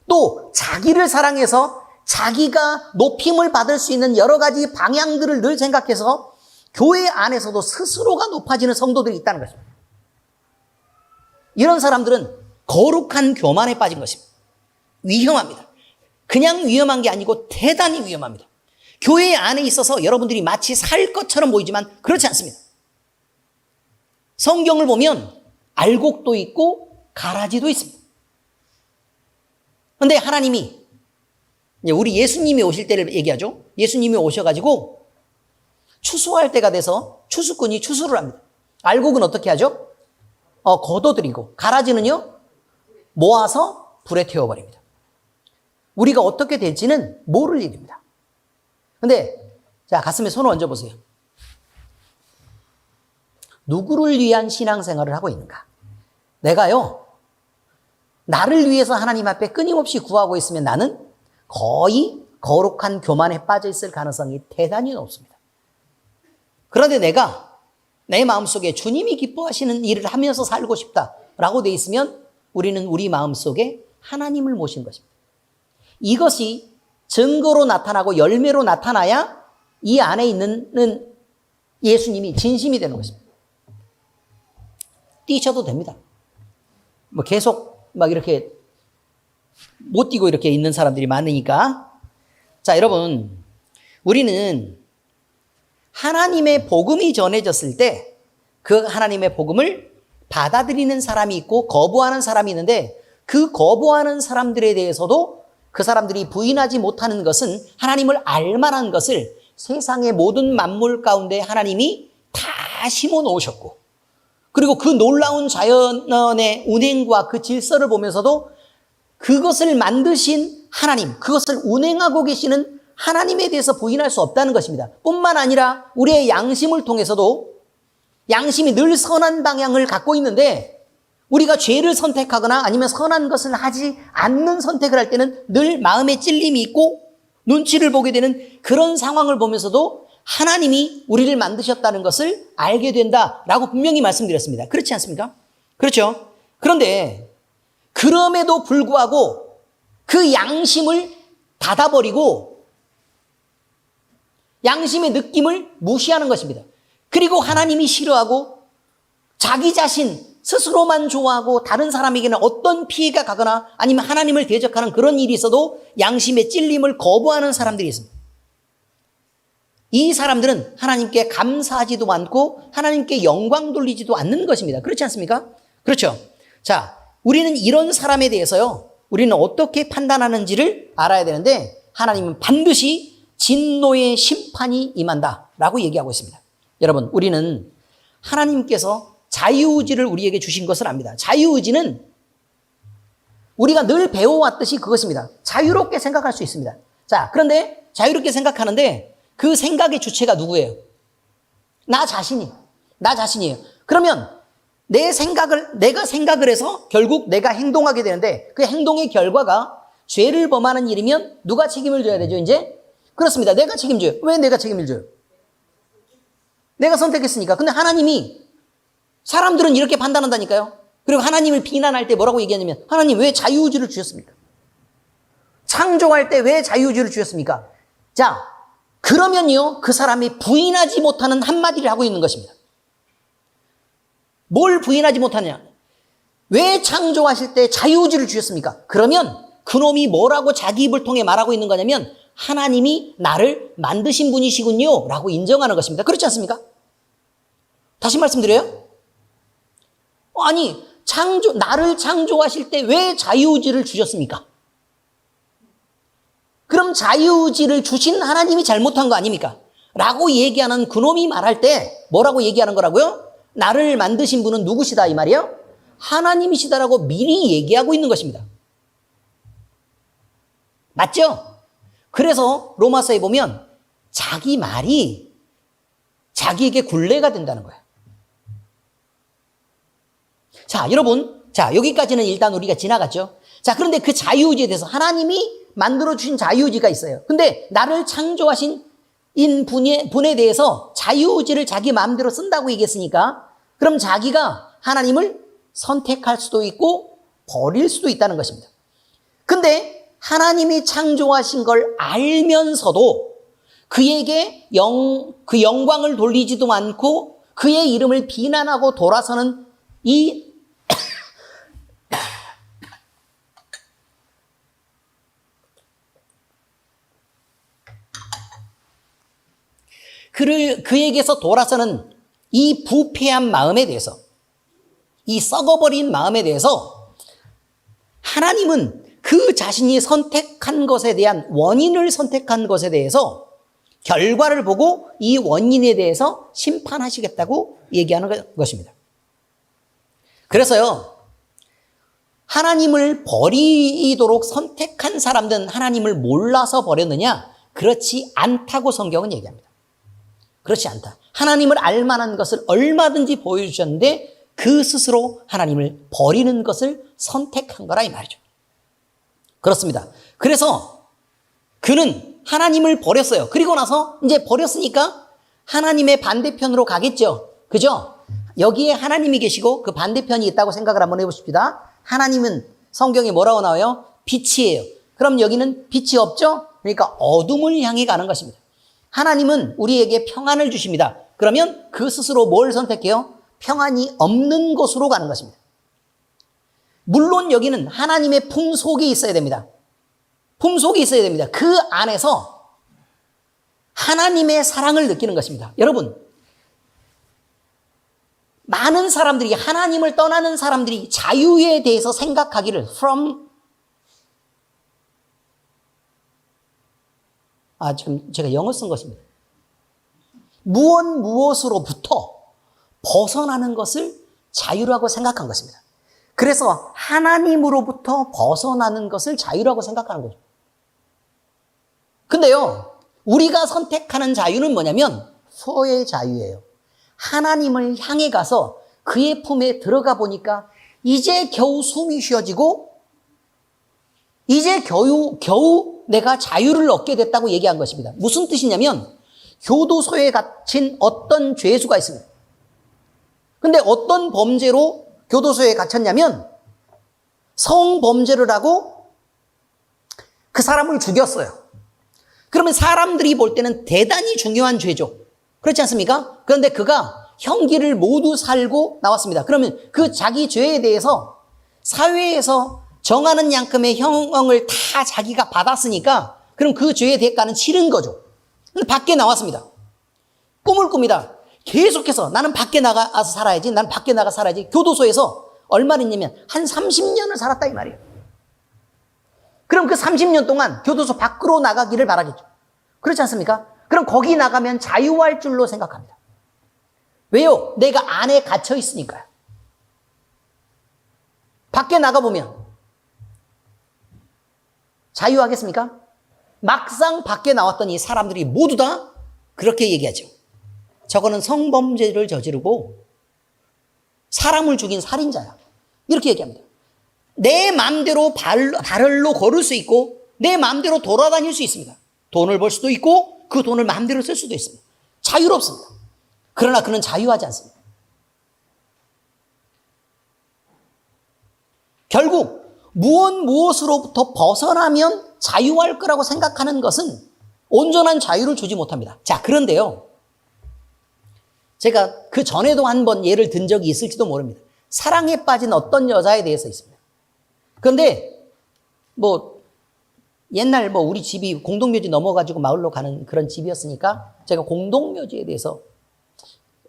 또 자기를 사랑해서 자기가 높임을 받을 수 있는 여러 가지 방향들을 늘 생각해서 교회 안에서도 스스로가 높아지는 성도들이 있다는 것입니다. 이런 사람들은 거룩한 교만에 빠진 것입니다. 위험합니다. 그냥 위험한 게 아니고 대단히 위험합니다. 교회 안에 있어서 여러분들이 마치 살 것처럼 보이지만 그렇지 않습니다. 성경을 보면 알곡도 있고 가라지도 있습니다. 그런데 하나님이, 우리 예수님이 오실 때를 얘기하죠. 예수님이 오셔가지고 추수할 때가 돼서 추수꾼이 추수를 합니다. 알곡은 어떻게 하죠? 걷어들이고, 가라지는요, 모아서 불에 태워버립니다. 우리가 어떻게 될지는 모를 일입니다. 근데 가슴에 손을 얹어보세요. 누구를 위한 신앙생활을 하고 있는가? 내가요, 나를 위해서 하나님 앞에 끊임없이 구하고 있으면 나는 거의 거룩한 교만에 빠져 있을 가능성이 대단히 높습니다. 그런데 내가 내 마음속에 주님이 기뻐하시는 일을 하면서 살고 싶다라고 돼 있으면 우리는 우리 마음속에 하나님을 모신 것입니다. 이것이 증거로 나타나고 열매로 나타나야 이 안에 있는 예수님이 진심이 되는 것입니다. 뛰셔도 됩니다. 계속 막 이렇게 못 뛰고 이렇게 있는 사람들이 많으니까. 여러분, 우리는 하나님의 복음이 전해졌을 때 그 하나님의 복음을 받아들이는 사람이 있고 거부하는 사람이 있는데, 그 거부하는 사람들에 대해서도 그 사람들이 부인하지 못하는 것은 하나님을 알만한 것을 세상의 모든 만물 가운데 하나님이 다 심어 놓으셨고, 그리고 그 놀라운 자연의 운행과 그 질서를 보면서도 그것을 만드신 하나님, 그것을 운행하고 계시는 하나님에 대해서 부인할 수 없다는 것입니다. 뿐만 아니라 우리의 양심을 통해서도, 양심이 늘 선한 방향을 갖고 있는데 우리가 죄를 선택하거나 아니면 선한 것을 하지 않는 선택을 할 때는 늘 마음에 찔림이 있고 눈치를 보게 되는 그런 상황을 보면서도 하나님이 우리를 만드셨다는 것을 알게 된다라고 분명히 말씀드렸습니다. 그렇지 않습니까? 그렇죠? 그런데 그럼에도 불구하고 그 양심을 닫아버리고 양심의 느낌을 무시하는 것입니다. 그리고 하나님이 싫어하고 자기 자신 스스로만 좋아하고 다른 사람에게는 어떤 피해가 가거나 아니면 하나님을 대적하는 그런 일이 있어도 양심의 찔림을 거부하는 사람들이 있습니다. 이 사람들은 하나님께 감사하지도 않고 하나님께 영광 돌리지도 않는 것입니다. 그렇지 않습니까? 그렇죠. 우리는 이런 사람에 대해서요, 우리는 어떻게 판단하는지를 알아야 되는데 하나님은 반드시 진노의 심판이 임한다라고 얘기하고 있습니다. 여러분, 우리는 하나님께서 자유의지를 우리에게 주신 것을 압니다. 자유의지는 우리가 늘 배워왔듯이 그것입니다. 자유롭게 생각할 수 있습니다. 자, 그런데 자유롭게 생각하는데 그 생각의 주체가 누구예요? 나 자신이에요. 그러면 내가 생각을 해서 결국 내가 행동하게 되는데 그 행동의 결과가 죄를 범하는 일이면 누가 책임을 져야 되죠, 이제? 그렇습니다. 내가 책임져요. 왜 내가 책임을 져요? 내가 선택했으니까. 근데 하나님이, 사람들은 이렇게 판단한다니까요. 그리고 하나님을 비난할 때 뭐라고 얘기하냐면, 하나님 왜 자유의지를 주셨습니까? 창조할 때 왜 자유의지를 주셨습니까? 자, 그러면요, 그 사람이 부인하지 못하는 한마디를 하고 있는 것입니다. 뭘 부인하지 못하냐? 왜 창조하실 때 자유의지를 주셨습니까? 그러면 그놈이 뭐라고 자기 입을 통해 말하고 있는 거냐면, 하나님이 나를 만드신 분이시군요 라고 인정하는 것입니다. 그렇지 않습니까? 다시 말씀드려요. 아니, 나를 창조하실 때 왜 자유의지를 주셨습니까? 그럼 자유의지를 주신 하나님이 잘못한 거 아닙니까? 라고 얘기하는 그놈이 말할 때 뭐라고 얘기하는 거라고요? 나를 만드신 분은 누구시다 이 말이에요? 하나님이시다라고 미리 얘기하고 있는 것입니다. 맞죠? 그래서 로마서에 보면 자기 말이 자기에게 굴레가 된다는 거예요. 자, 여러분. 자, 여기까지는 일단 우리가 지나갔죠. 자, 그런데 그 자유의지에 대해서 하나님이 만들어주신 자유의지가 있어요. 근데 나를 창조하신 분에 대해서 자유의지를 자기 마음대로 쓴다고 얘기했으니까 그럼 자기가 하나님을 선택할 수도 있고 버릴 수도 있다는 것입니다. 근데 하나님이 창조하신 걸 알면서도 그에게 그 영광을 돌리지도 않고 그의 이름을 비난하고 돌아서는 이 그에게서 돌아서는 이 부패한 마음에 대해서, 이 썩어버린 마음에 대해서 하나님은 그 자신이 선택한 것에 대한 원인을 선택한 것에 대해서 결과를 보고 이 원인에 대해서 심판하시겠다고 얘기하는 것입니다. 그래서요, 하나님을 버리도록 선택한 사람들은 하나님을 몰라서 버렸느냐? 그렇지 않다고 성경은 얘기합니다. 그렇지 않다. 하나님을 알만한 것을 얼마든지 보여주셨는데 그 스스로 하나님을 버리는 것을 선택한 거라 이 말이죠. 그렇습니다. 그래서 그는 하나님을 버렸어요. 그리고 나서 이제 버렸으니까 하나님의 반대편으로 가겠죠. 그죠? 여기에 하나님이 계시고 그 반대편이 있다고 생각을 한번 해보십시다. 하나님은 성경에 뭐라고 나와요? 빛이에요. 그럼 여기는 빛이 없죠? 그러니까 어둠을 향해 가는 것입니다. 하나님은 우리에게 평안을 주십니다. 그러면 그 스스로 뭘 선택해요? 평안이 없는 곳으로 가는 것입니다. 물론 여기는 하나님의 품속이 있어야 됩니다. 품속이 있어야 됩니다. 그 안에서 하나님의 사랑을 느끼는 것입니다. 여러분, 많은 사람들이, 하나님을 떠나는 사람들이 자유에 대해서 생각하기를 지금 제가 영어 쓴 것입니다. 무엇으로부터 벗어나는 것을 자유라고 생각한 것입니다. 그래서 하나님으로부터 벗어나는 것을 자유라고 생각하는 거죠. 근데요, 우리가 선택하는 자유는 뭐냐면 소의 자유예요. 하나님을 향해 가서 그의 품에 들어가 보니까 이제 겨우 숨이 쉬어지고 이제 겨우 내가 자유를 얻게 됐다고 얘기한 것입니다. 무슨 뜻이냐면 교도소에 갇힌 어떤 죄수가 있습니다. 근데 어떤 범죄로 교도소에 갇혔냐면 성범죄를 하고 그 사람을 죽였어요. 그러면 사람들이 볼 때는 대단히 중요한 죄죠. 그렇지 않습니까? 그런데 그가 형기를 모두 살고 나왔습니다. 그러면 그 자기 죄에 대해서 사회에서 정하는 양큼의 형을 다 자기가 받았으니까 그럼 그 죄의 대가는 치른 거죠. 근데 밖에 나왔습니다. 꿈을 꿉니다. 계속해서 나는 밖에 나가서 살아야지. 나는 밖에 나가 살아야지. 교도소에서 얼마나 있냐면 한 30년을 살았다 이 말이에요. 그럼 그 30년 동안 교도소 밖으로 나가기를 바라겠죠. 그렇지 않습니까? 그럼 거기 나가면 자유할 줄로 생각합니다. 왜요? 내가 안에 갇혀 있으니까요. 밖에 나가보면 자유하겠습니까? 막상 밖에 나왔더니 사람들이 모두 다 그렇게 얘기하죠. 저거는 성범죄를 저지르고 사람을 죽인 살인자야. 이렇게 얘기합니다. 내 마음대로 발로 걸을 수 있고 내 마음대로 돌아다닐 수 있습니다. 돈을 벌 수도 있고 그 돈을 마음대로 쓸 수도 있습니다. 자유롭습니다. 그러나 그는 자유하지 않습니다. 결국 무엇으로부터 벗어나면 자유할 거라고 생각하는 것은 온전한 자유를 주지 못합니다. 자, 그런데요. 제가 그 전에도 한번 예를 든 적이 있을지도 모릅니다. 사랑에 빠진 어떤 여자에 대해서 있습니다. 그런데 옛날 우리 집이 공동묘지 넘어가지고 마을로 가는 그런 집이었으니까 제가 공동묘지에 대해서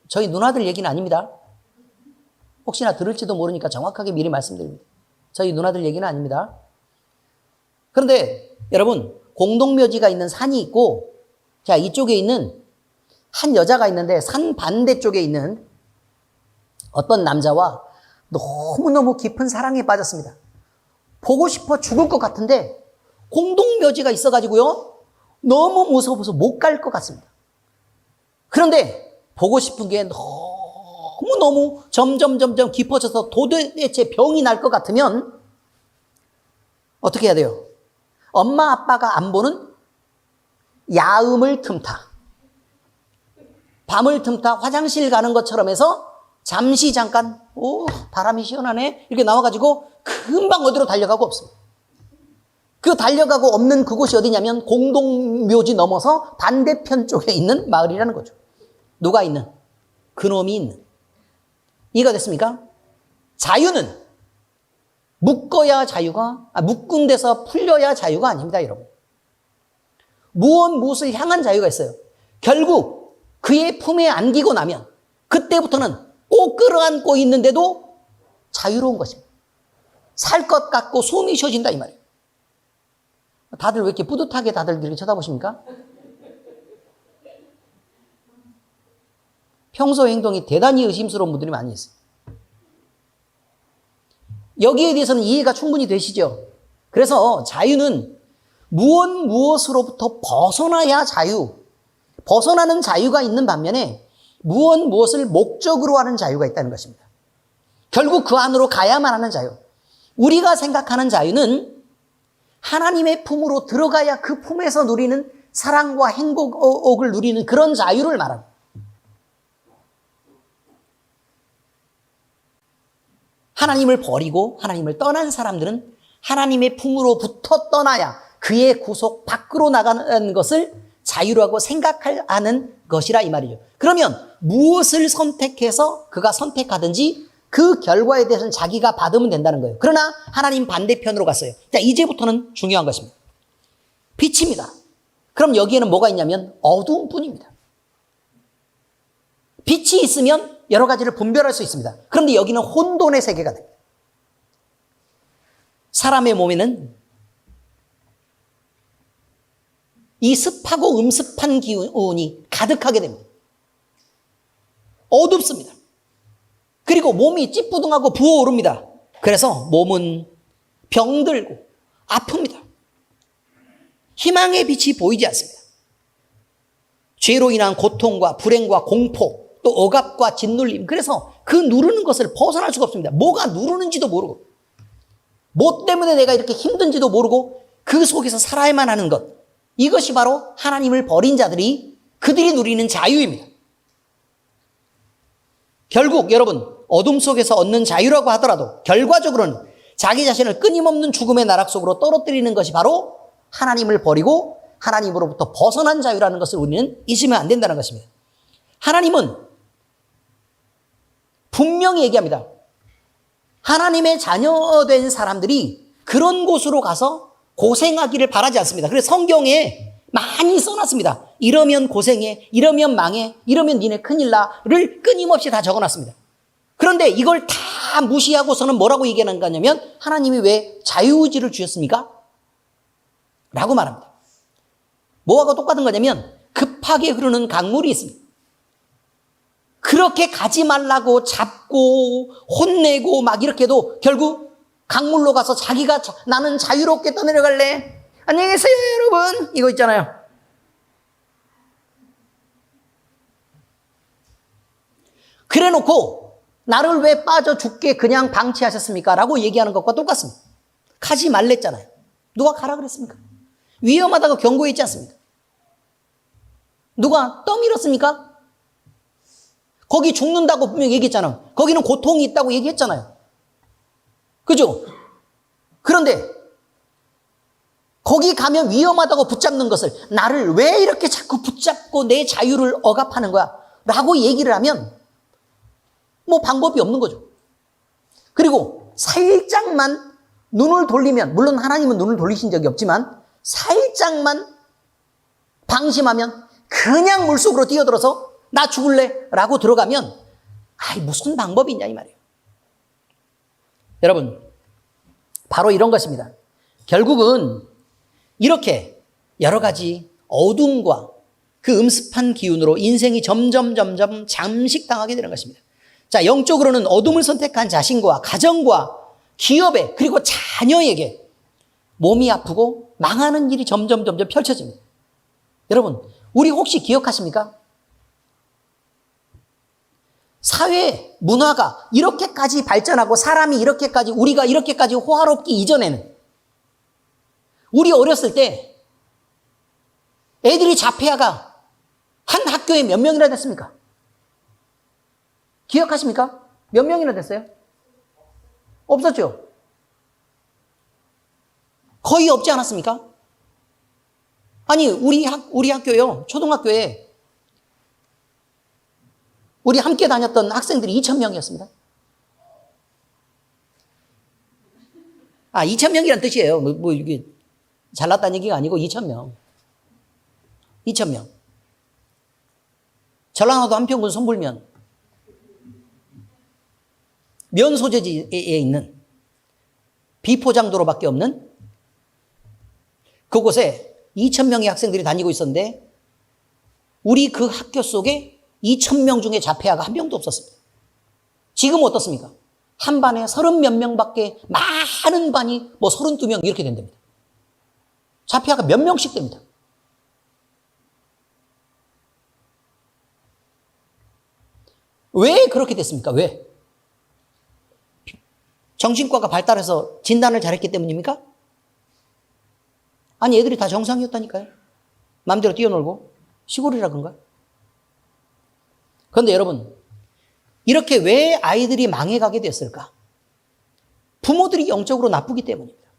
저희 누나들 얘기는 아닙니다. 혹시나 들을지도 모르니까 정확하게 미리 말씀드립니다. 저희 누나들 얘기는 아닙니다. 그런데 여러분, 공동묘지가 있는 산이 있고, 자, 이쪽에 있는 한 여자가 있는데 산 반대쪽에 있는 어떤 남자와 너무너무 깊은 사랑에 빠졌습니다. 보고 싶어 죽을 것 같은데 공동묘지가 있어가지고요, 너무 무서워서 못 갈 것 같습니다. 그런데 보고 싶은 게 너무너무 점점 깊어져서 도대체 병이 날 것 같으면 어떻게 해야 돼요? 엄마 아빠가 안 보는 야음을 틈타, 밤을 틈타 화장실 가는 것처럼 해서 잠시 잠깐 바람이 시원하네 이렇게 나와가지고 금방 어디로 달려가고 없습니다. 그 달려가고 없는 그곳이 어디냐면 공동묘지 넘어서 반대편 쪽에 있는 마을이라는 거죠. 누가 있는? 그놈이 있는. 이해가 됐습니까? 자유는 묶어야 자유가, 묶은 데서 풀려야 자유가 아닙니다, 여러분. 무엇을 향한 자유가 있어요. 결국 그의 품에 안기고 나면 그때부터는 꼭 끌어안고 있는데도 자유로운 것입니다. 살 것 같고 숨이 쉬어진다 이 말이에요. 다들 왜 이렇게 뿌듯하게 다들 이렇게 쳐다보십니까? 평소 행동이 대단히 의심스러운 분들이 많이 있어요. 여기에 대해서는 이해가 충분히 되시죠? 그래서 자유는 무엇으로부터 벗어나야 벗어나는 자유가 있는 반면에 무엇을 목적으로 하는 자유가 있다는 것입니다. 결국 그 안으로 가야만 하는 자유. 우리가 생각하는 자유는 하나님의 품으로 들어가야 그 품에서 누리는 사랑과 행복을 누리는 그런 자유를 말합니다. 하나님을 버리고 하나님을 떠난 사람들은 하나님의 품으로부터 떠나야 그의 구속 밖으로 나가는 것을 자유라고 생각하는 것이라 이 말이죠. 그러면 무엇을 선택해서 그가 선택하든지 그 결과에 대해서는 자기가 받으면 된다는 거예요. 그러나 하나님 반대편으로 갔어요. 자, 이제부터는 중요한 것입니다. 빛입니다. 그럼 여기에는 뭐가 있냐면 어두운 뿐입니다. 빛이 있으면 여러 가지를 분별할 수 있습니다. 그런데 여기는 혼돈의 세계가 됩니다. 사람의 몸에는 이 습하고 음습한 기운이 가득하게 됩니다. 어둡습니다. 그리고 몸이 찌뿌둥하고 부어오릅니다. 그래서 몸은 병들고 아픕니다. 희망의 빛이 보이지 않습니다. 죄로 인한 고통과 불행과 공포, 또 억압과 짓눌림, 그래서 그 누르는 것을 벗어날 수가 없습니다. 뭐가 누르는지도 모르고, 뭐 때문에 내가 이렇게 힘든지도 모르고 그 속에서 살아야만 하는 것, 이것이 바로 하나님을 버린 자들이 그들이 누리는 자유입니다. 결국 여러분, 어둠 속에서 얻는 자유라고 하더라도 결과적으로는 자기 자신을 끊임없는 죽음의 나락 속으로 떨어뜨리는 것이 바로 하나님을 버리고 하나님으로부터 벗어난 자유라는 것을 우리는 잊으면 안 된다는 것입니다. 하나님은 분명히 얘기합니다. 하나님의 자녀된 사람들이 그런 곳으로 가서 고생하기를 바라지 않습니다. 그래서 성경에 많이 써놨습니다. 이러면 고생해, 이러면 망해, 이러면 니네 큰일 나를 끊임없이 다 적어놨습니다. 그런데 이걸 다 무시하고서는 뭐라고 얘기하는 거냐면 하나님이 왜 자유의지를 주셨습니까? 라고 말합니다. 뭐하고 똑같은 거냐면 급하게 흐르는 강물이 있습니다. 그렇게 가지 말라고 잡고 혼내고 막 이렇게 해도 결국 강물로 가서 자기가 나는 자유롭게 떠내려갈래. 안녕히 계세요 여러분. 이거 있잖아요. 그래 놓고 나를 왜 빠져 죽게 그냥 방치하셨습니까? 라고 얘기하는 것과 똑같습니다. 가지 말랬잖아요. 누가 가라 그랬습니까? 위험하다고 경고했지 않습니까? 누가 떠밀었습니까? 거기 죽는다고 분명히 얘기했잖아요. 거기는 고통이 있다고 얘기했잖아요. 그죠? 그런데 거기 가면 위험하다고 붙잡는 것을 나를 왜 이렇게 자꾸 붙잡고 내 자유를 억압하는 거야? 라고 얘기를 하면 뭐 방법이 없는 거죠. 그리고 살짝만 눈을 돌리면, 물론 하나님은 눈을 돌리신 적이 없지만 살짝만 방심하면 그냥 물속으로 뛰어들어서 나 죽을래 라고 들어가면 아이 무슨 방법이 있냐 이 말이에요. 여러분 바로 이런 것입니다. 결국은 이렇게 여러 가지 어둠과 그 음습한 기운으로 인생이 점점 잠식당하게 되는 것입니다. 자, 영적으로는 어둠을 선택한 자신과 가정과 기업에 그리고 자녀에게 몸이 아프고 망하는 일이 점점 펼쳐집니다. 여러분 우리 혹시 기억하십니까? 사회 문화가 이렇게까지 발전하고 사람이 이렇게까지 우리가 이렇게까지 호화롭기 이전에는 우리 어렸을 때 애들이 자폐아가 한 학교에 몇 명이나 됐습니까? 기억하십니까? 몇 명이나 됐어요? 없었죠? 거의 없지 않았습니까? 아니 우리 학교요 초등학교에 우리 함께 다녔던 학생들이 2,000명이었습니다. 2,000명이란 뜻이에요. 뭐 이게 잘났다는 얘기가 아니고 2,000명. 2,000명. 전라남도 한평군 선불면 면 소재지에 있는 비포장도로밖에 없는 그곳에 2,000명의 학생들이 다니고 있었는데 우리 그 학교 속에 2,000명 중에 자폐아가 한 명도 없었습니다. 지금 어떻습니까? 한 반에 30몇 명밖에 많은 반이 뭐 32명 이렇게 된답니다. 자폐아가 몇 명씩 됩니다. 왜 그렇게 됐습니까? 왜? 정신과가 발달해서 진단을 잘했기 때문입니까? 아니 애들이 다 정상이었다니까요. 마음대로 뛰어놀고 시골이라 그런가? 그런데 여러분 이렇게 왜 아이들이 망해가게 됐을까? 부모들이 영적으로 나쁘기 때문입니다.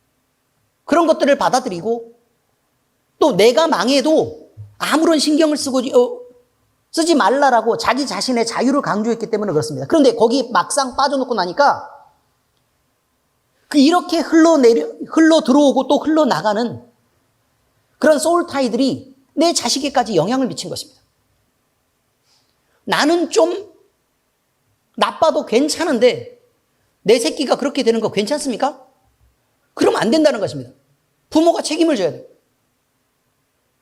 그런 것들을 받아들이고 또 내가 망해도 아무런 신경을 쓰지 말라라고 자기 자신의 자유를 강조했기 때문에 그렇습니다. 그런데 거기 막상 빠져놓고 나니까 이렇게 흘러 들어오고 또 흘러나가는 그런 소울타이들이 내 자식에까지 영향을 미친 것입니다. 나는 좀 나빠도 괜찮은데 내 새끼가 그렇게 되는 거 괜찮습니까? 그러면 안 된다는 것입니다. 부모가 책임을 져야 돼요.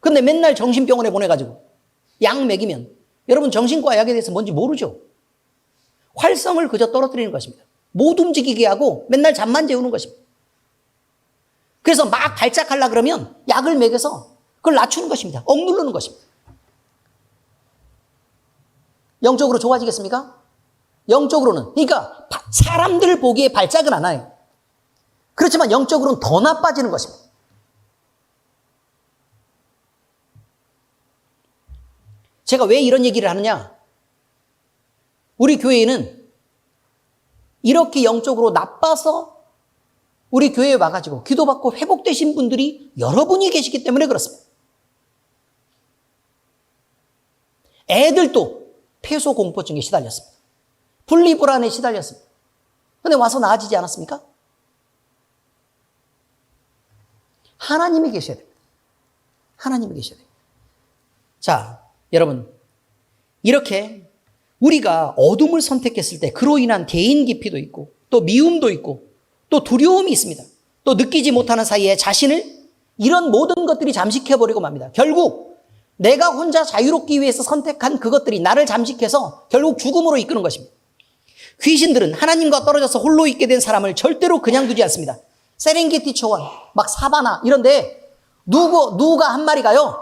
근데 맨날 정신병원에 보내가지고 약 먹이면 여러분 정신과 약에 대해서 뭔지 모르죠. 활성을 그저 떨어뜨리는 것입니다. 못 움직이게 하고 맨날 잠만 재우는 것입니다. 그래서 막 발작하려고 그러면 약을 먹여서 그걸 낮추는 것입니다. 억누르는 것입니다. 영적으로 좋아지겠습니까? 영적으로는 그러니까 사람들 보기에 발작은 안 해요. 그렇지만 영적으로는 더 나빠지는 것입니다. 제가 왜 이런 얘기를 하느냐? 우리 교회에는 이렇게 영적으로 나빠서 우리 교회에 와가지고 기도받고 회복되신 분들이 여러분이 계시기 때문에 그렇습니다. 애들도 폐소공포증에 시달렸습니다. 분리불안에 시달렸습니다. 그런데 와서 나아지지 않았습니까? 하나님이 계셔야 됩니다. 하나님이 계셔야 됩니다. 자, 여러분 이렇게 우리가 어둠을 선택했을 때 그로 인한 개인 기피도 있고 또 미움도 있고 또 두려움이 있습니다. 또 느끼지 못하는 사이에 자신을 이런 모든 것들이 잠식해버리고 맙니다. 결국 내가 혼자 자유롭기 위해서 선택한 그것들이 나를 잠식해서 결국 죽음으로 이끄는 것입니다. 귀신들은 하나님과 떨어져서 홀로 있게 된 사람을 절대로 그냥 두지 않습니다. 세렝게티 초원, 막 사바나 이런데 누가 한 마리가요,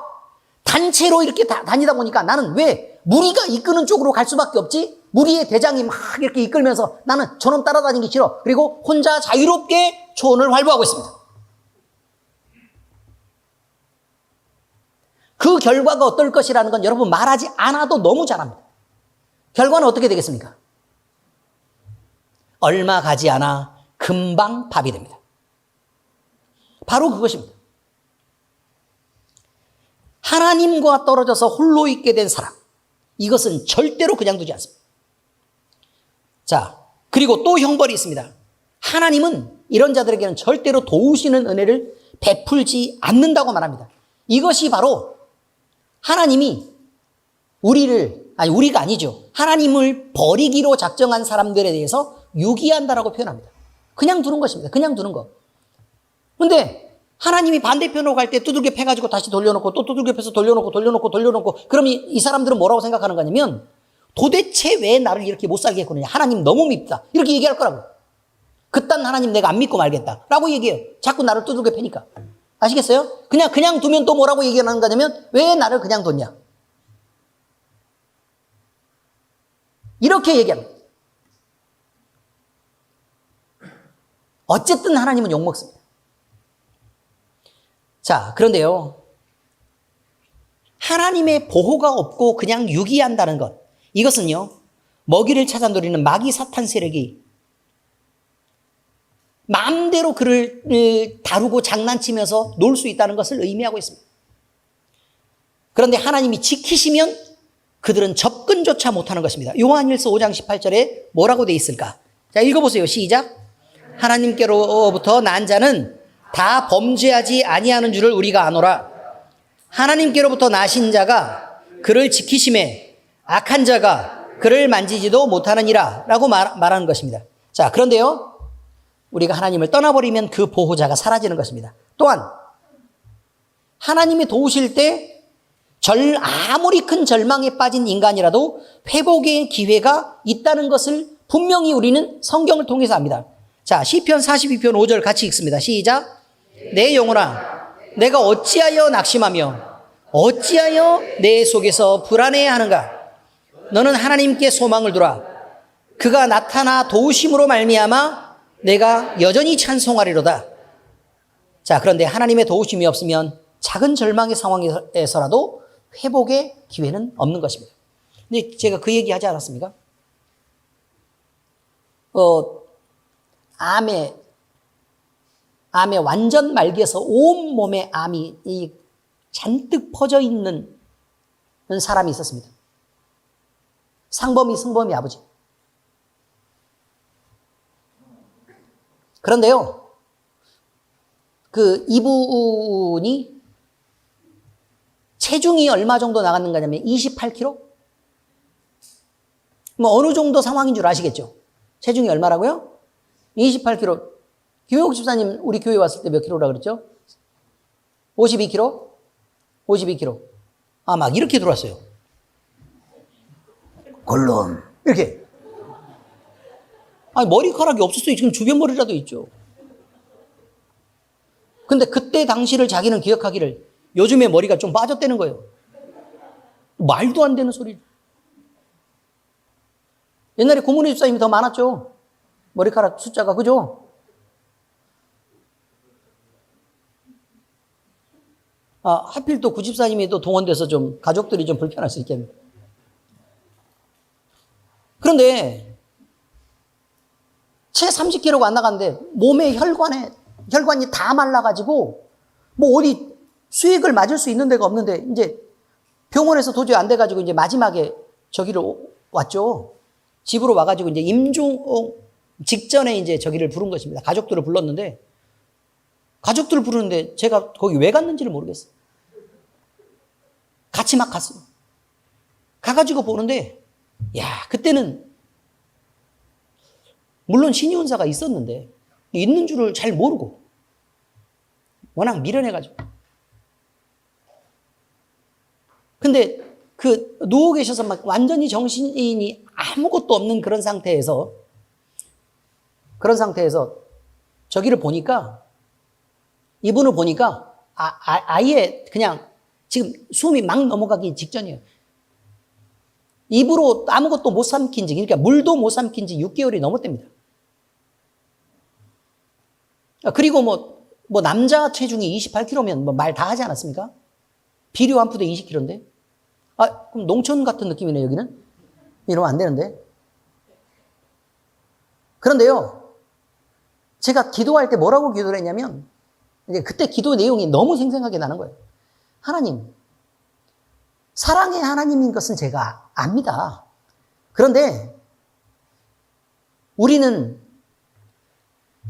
단체로 이렇게 다니다 보니까 나는 왜 무리가 이끄는 쪽으로 갈 수밖에 없지? 무리의 대장이 막 이렇게 이끌면서 나는 저놈 따라다니기 싫어. 그리고 혼자 자유롭게 초원을 활보하고 있습니다. 그 결과가 어떨 것이라는 건 여러분 말하지 않아도 너무 잘 압니다. 결과는 어떻게 되겠습니까? 얼마 가지 않아 금방 밥이 됩니다. 바로 그것입니다. 하나님과 떨어져서 홀로 있게 된 사람, 이것은 절대로 그냥 두지 않습니다. 자, 그리고 또 형벌이 있습니다. 하나님은 이런 자들에게는 절대로 도우시는 은혜를 베풀지 않는다고 말합니다. 이것이 바로 하나님이 우리가 아니죠. 하나님을 버리기로 작정한 사람들에 대해서 유기한다라고 표현합니다. 그냥 두는 것입니다. 그냥 두는 거. 근데 하나님이 반대편으로 갈 때 두들겨 패가지고 다시 돌려놓고 또 두들겨 패서 돌려놓고 그럼 이 사람들은 뭐라고 생각하는 거냐면 도대체 왜 나를 이렇게 못 살게 했구나. 하나님 너무 밉다. 이렇게 얘기할 거라고. 그딴 하나님 내가 안 믿고 말겠다. 라고 얘기해요. 자꾸 나를 두들겨 패니까. 아시겠어요? 그냥 두면 또 뭐라고 얘기하는 거냐면 왜 나를 그냥 뒀냐. 이렇게 얘기합니다. 어쨌든 하나님은 욕먹습니다. 자, 그런데요. 하나님의 보호가 없고 그냥 유기한다는 것. 이것은요. 먹이를 찾아 누리는 마귀 사탄 세력이 마음대로 그를 다루고 장난치면서 놀 수 있다는 것을 의미하고 있습니다. 그런데 하나님이 지키시면 그들은 접근조차 못하는 것입니다. 요한일서 5장 18절에 뭐라고 돼 있을까? 자, 읽어보세요. 시작. 하나님께로부터 난 자는 다 범죄하지 아니하는 줄을 우리가 아노라. 하나님께로부터 나신 자가 그를 지키심에 악한 자가 그를 만지지도 못하느니라 라고 말하는 것입니다. 자, 그런데요. 우리가 하나님을 떠나버리면 그 보호자가 사라지는 것입니다. 또한 하나님이 도우실 때 아무리 큰 절망에 빠진 인간이라도 회복의 기회가 있다는 것을 분명히 우리는 성경을 통해서 압니다. 자, 시편 42편 5절 같이 읽습니다. 시작. 내 영혼아, 내가 어찌하여 낙심하며 어찌하여 내 속에서 불안해하는가? 너는 하나님께 소망을 두라. 그가 나타나 도우심으로 말미암아 내가 여전히 찬송하리로다. 자, 그런데 하나님의 도우심이 없으면 작은 절망의 상황에서라도 회복의 기회는 없는 것입니다. 근데 제가 그 얘기 하지 않았습니까? 암에 완전 말기에서 온몸에 암이 잔뜩 퍼져 있는 사람이 있었습니다. 승범이 아버지. 그런데요, 이분이 체중이 얼마 정도 나갔는가 하면 28kg? 뭐 어느 정도 상황인 줄 아시겠죠? 체중이 얼마라고요? 28kg. 김영욱 집사님 우리 교회 왔을 때 몇 킬로라 그랬죠? 52kg? 52kg. 아, 막 이렇게 들어왔어요. 걸론. 이렇게. 아니, 머리카락이 없었어요. 지금 주변 머리라도 있죠. 근데 그때 당시를 자기는 기억하기를 요즘에 머리가 좀 빠졌다는 거예요. 말도 안 되는 소리. 옛날에 고문희 집사님이 더 많았죠. 머리카락 숫자가, 그죠? 하필 또 구 집사님이 또 동원돼서 좀 가족들이 좀 불편할 수 있겠네. 그런데 채 30kg가 안 나갔는데 몸에 혈관이 다 말라가지고 뭐 어디 수액을 맞을 수 있는 데가 없는데 이제 병원에서 도저히 안 돼가지고 이제 마지막에 저기를 왔죠. 집으로 와가지고 이제 임종 직전에 이제 저기를 부른 것입니다. 가족들을 불렀는데 가족들을 부르는데 제가 거기 왜 갔는지를 모르겠어요. 같이 막 갔어요. 가가지고 보는데 야, 그때는 물론 신의원사가 있었는데 있는 줄을 잘 모르고 워낙 미련해가지고 근데 그 누워 계셔서 막 완전히 정신이 아무것도 없는 그런 상태에서 저기를 보니까, 이분을 보니까 아예 그냥 지금 숨이 막 넘어가기 직전이에요. 입으로 아무것도 못 삼킨 지, 그러니까 물도 못 삼킨 지 6개월이 넘었답니다. 그리고 뭐 남자 체중이 28kg면 뭐 말 다 하지 않았습니까? 비료 한 푸대 20kg인데? 그럼 농촌 같은 느낌이네, 여기는? 이러면 안 되는데. 그런데요, 제가 기도할 때 뭐라고 기도를 했냐면, 이제 그때 기도 내용이 너무 생생하게 나는 거예요. 하나님, 사랑의 하나님인 것은 제가 압니다. 그런데 우리는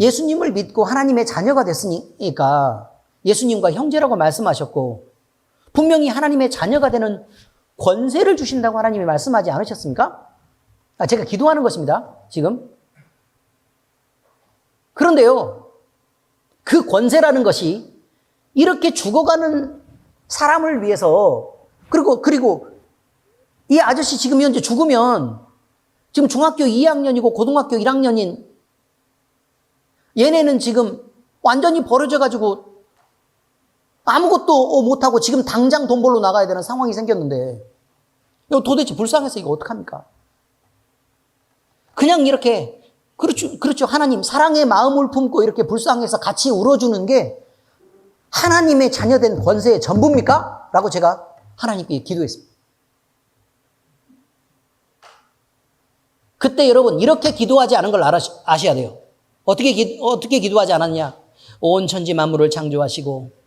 예수님을 믿고 하나님의 자녀가 됐으니까 예수님과 형제라고 말씀하셨고, 분명히 하나님의 자녀가 되는 권세를 주신다고 하나님이 말씀하지 않으셨습니까? 제가 기도하는 것입니다, 지금. 그런데요, 그 권세라는 것이 이렇게 죽어가는 사람을 위해서, 그리고 이 아저씨 지금 현재 죽으면 지금 중학교 2학년이고 고등학교 1학년인 얘네는 지금 완전히 버려져가지고 아무것도 못하고 지금 당장 돈 벌러 나가야 되는 상황이 생겼는데, 이거 도대체 불쌍해서 이거 어떡합니까? 그냥 이렇게, 그렇죠. 하나님, 사랑의 마음을 품고 이렇게 불쌍해서 같이 울어주는 게 하나님의 자녀된 권세의 전부입니까? 라고 제가 하나님께 기도했습니다. 그때 여러분, 이렇게 기도하지 않은 걸 아셔야 돼요. 어떻게 기도하지 않았냐? 온 천지 만물을 창조하시고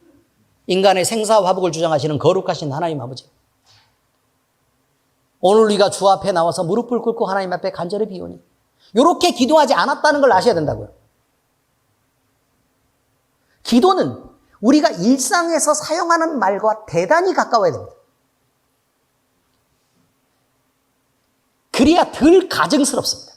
인간의 생사 화복을 주장하시는 거룩하신 하나님 아버지, 오늘 우리가 주 앞에 나와서 무릎을 꿇고 하나님 앞에 간절히 비오니, 이렇게 기도하지 않았다는 걸 아셔야 된다고요. 기도는 우리가 일상에서 사용하는 말과 대단히 가까워야 됩니다. 그래야 덜 가증스럽습니다.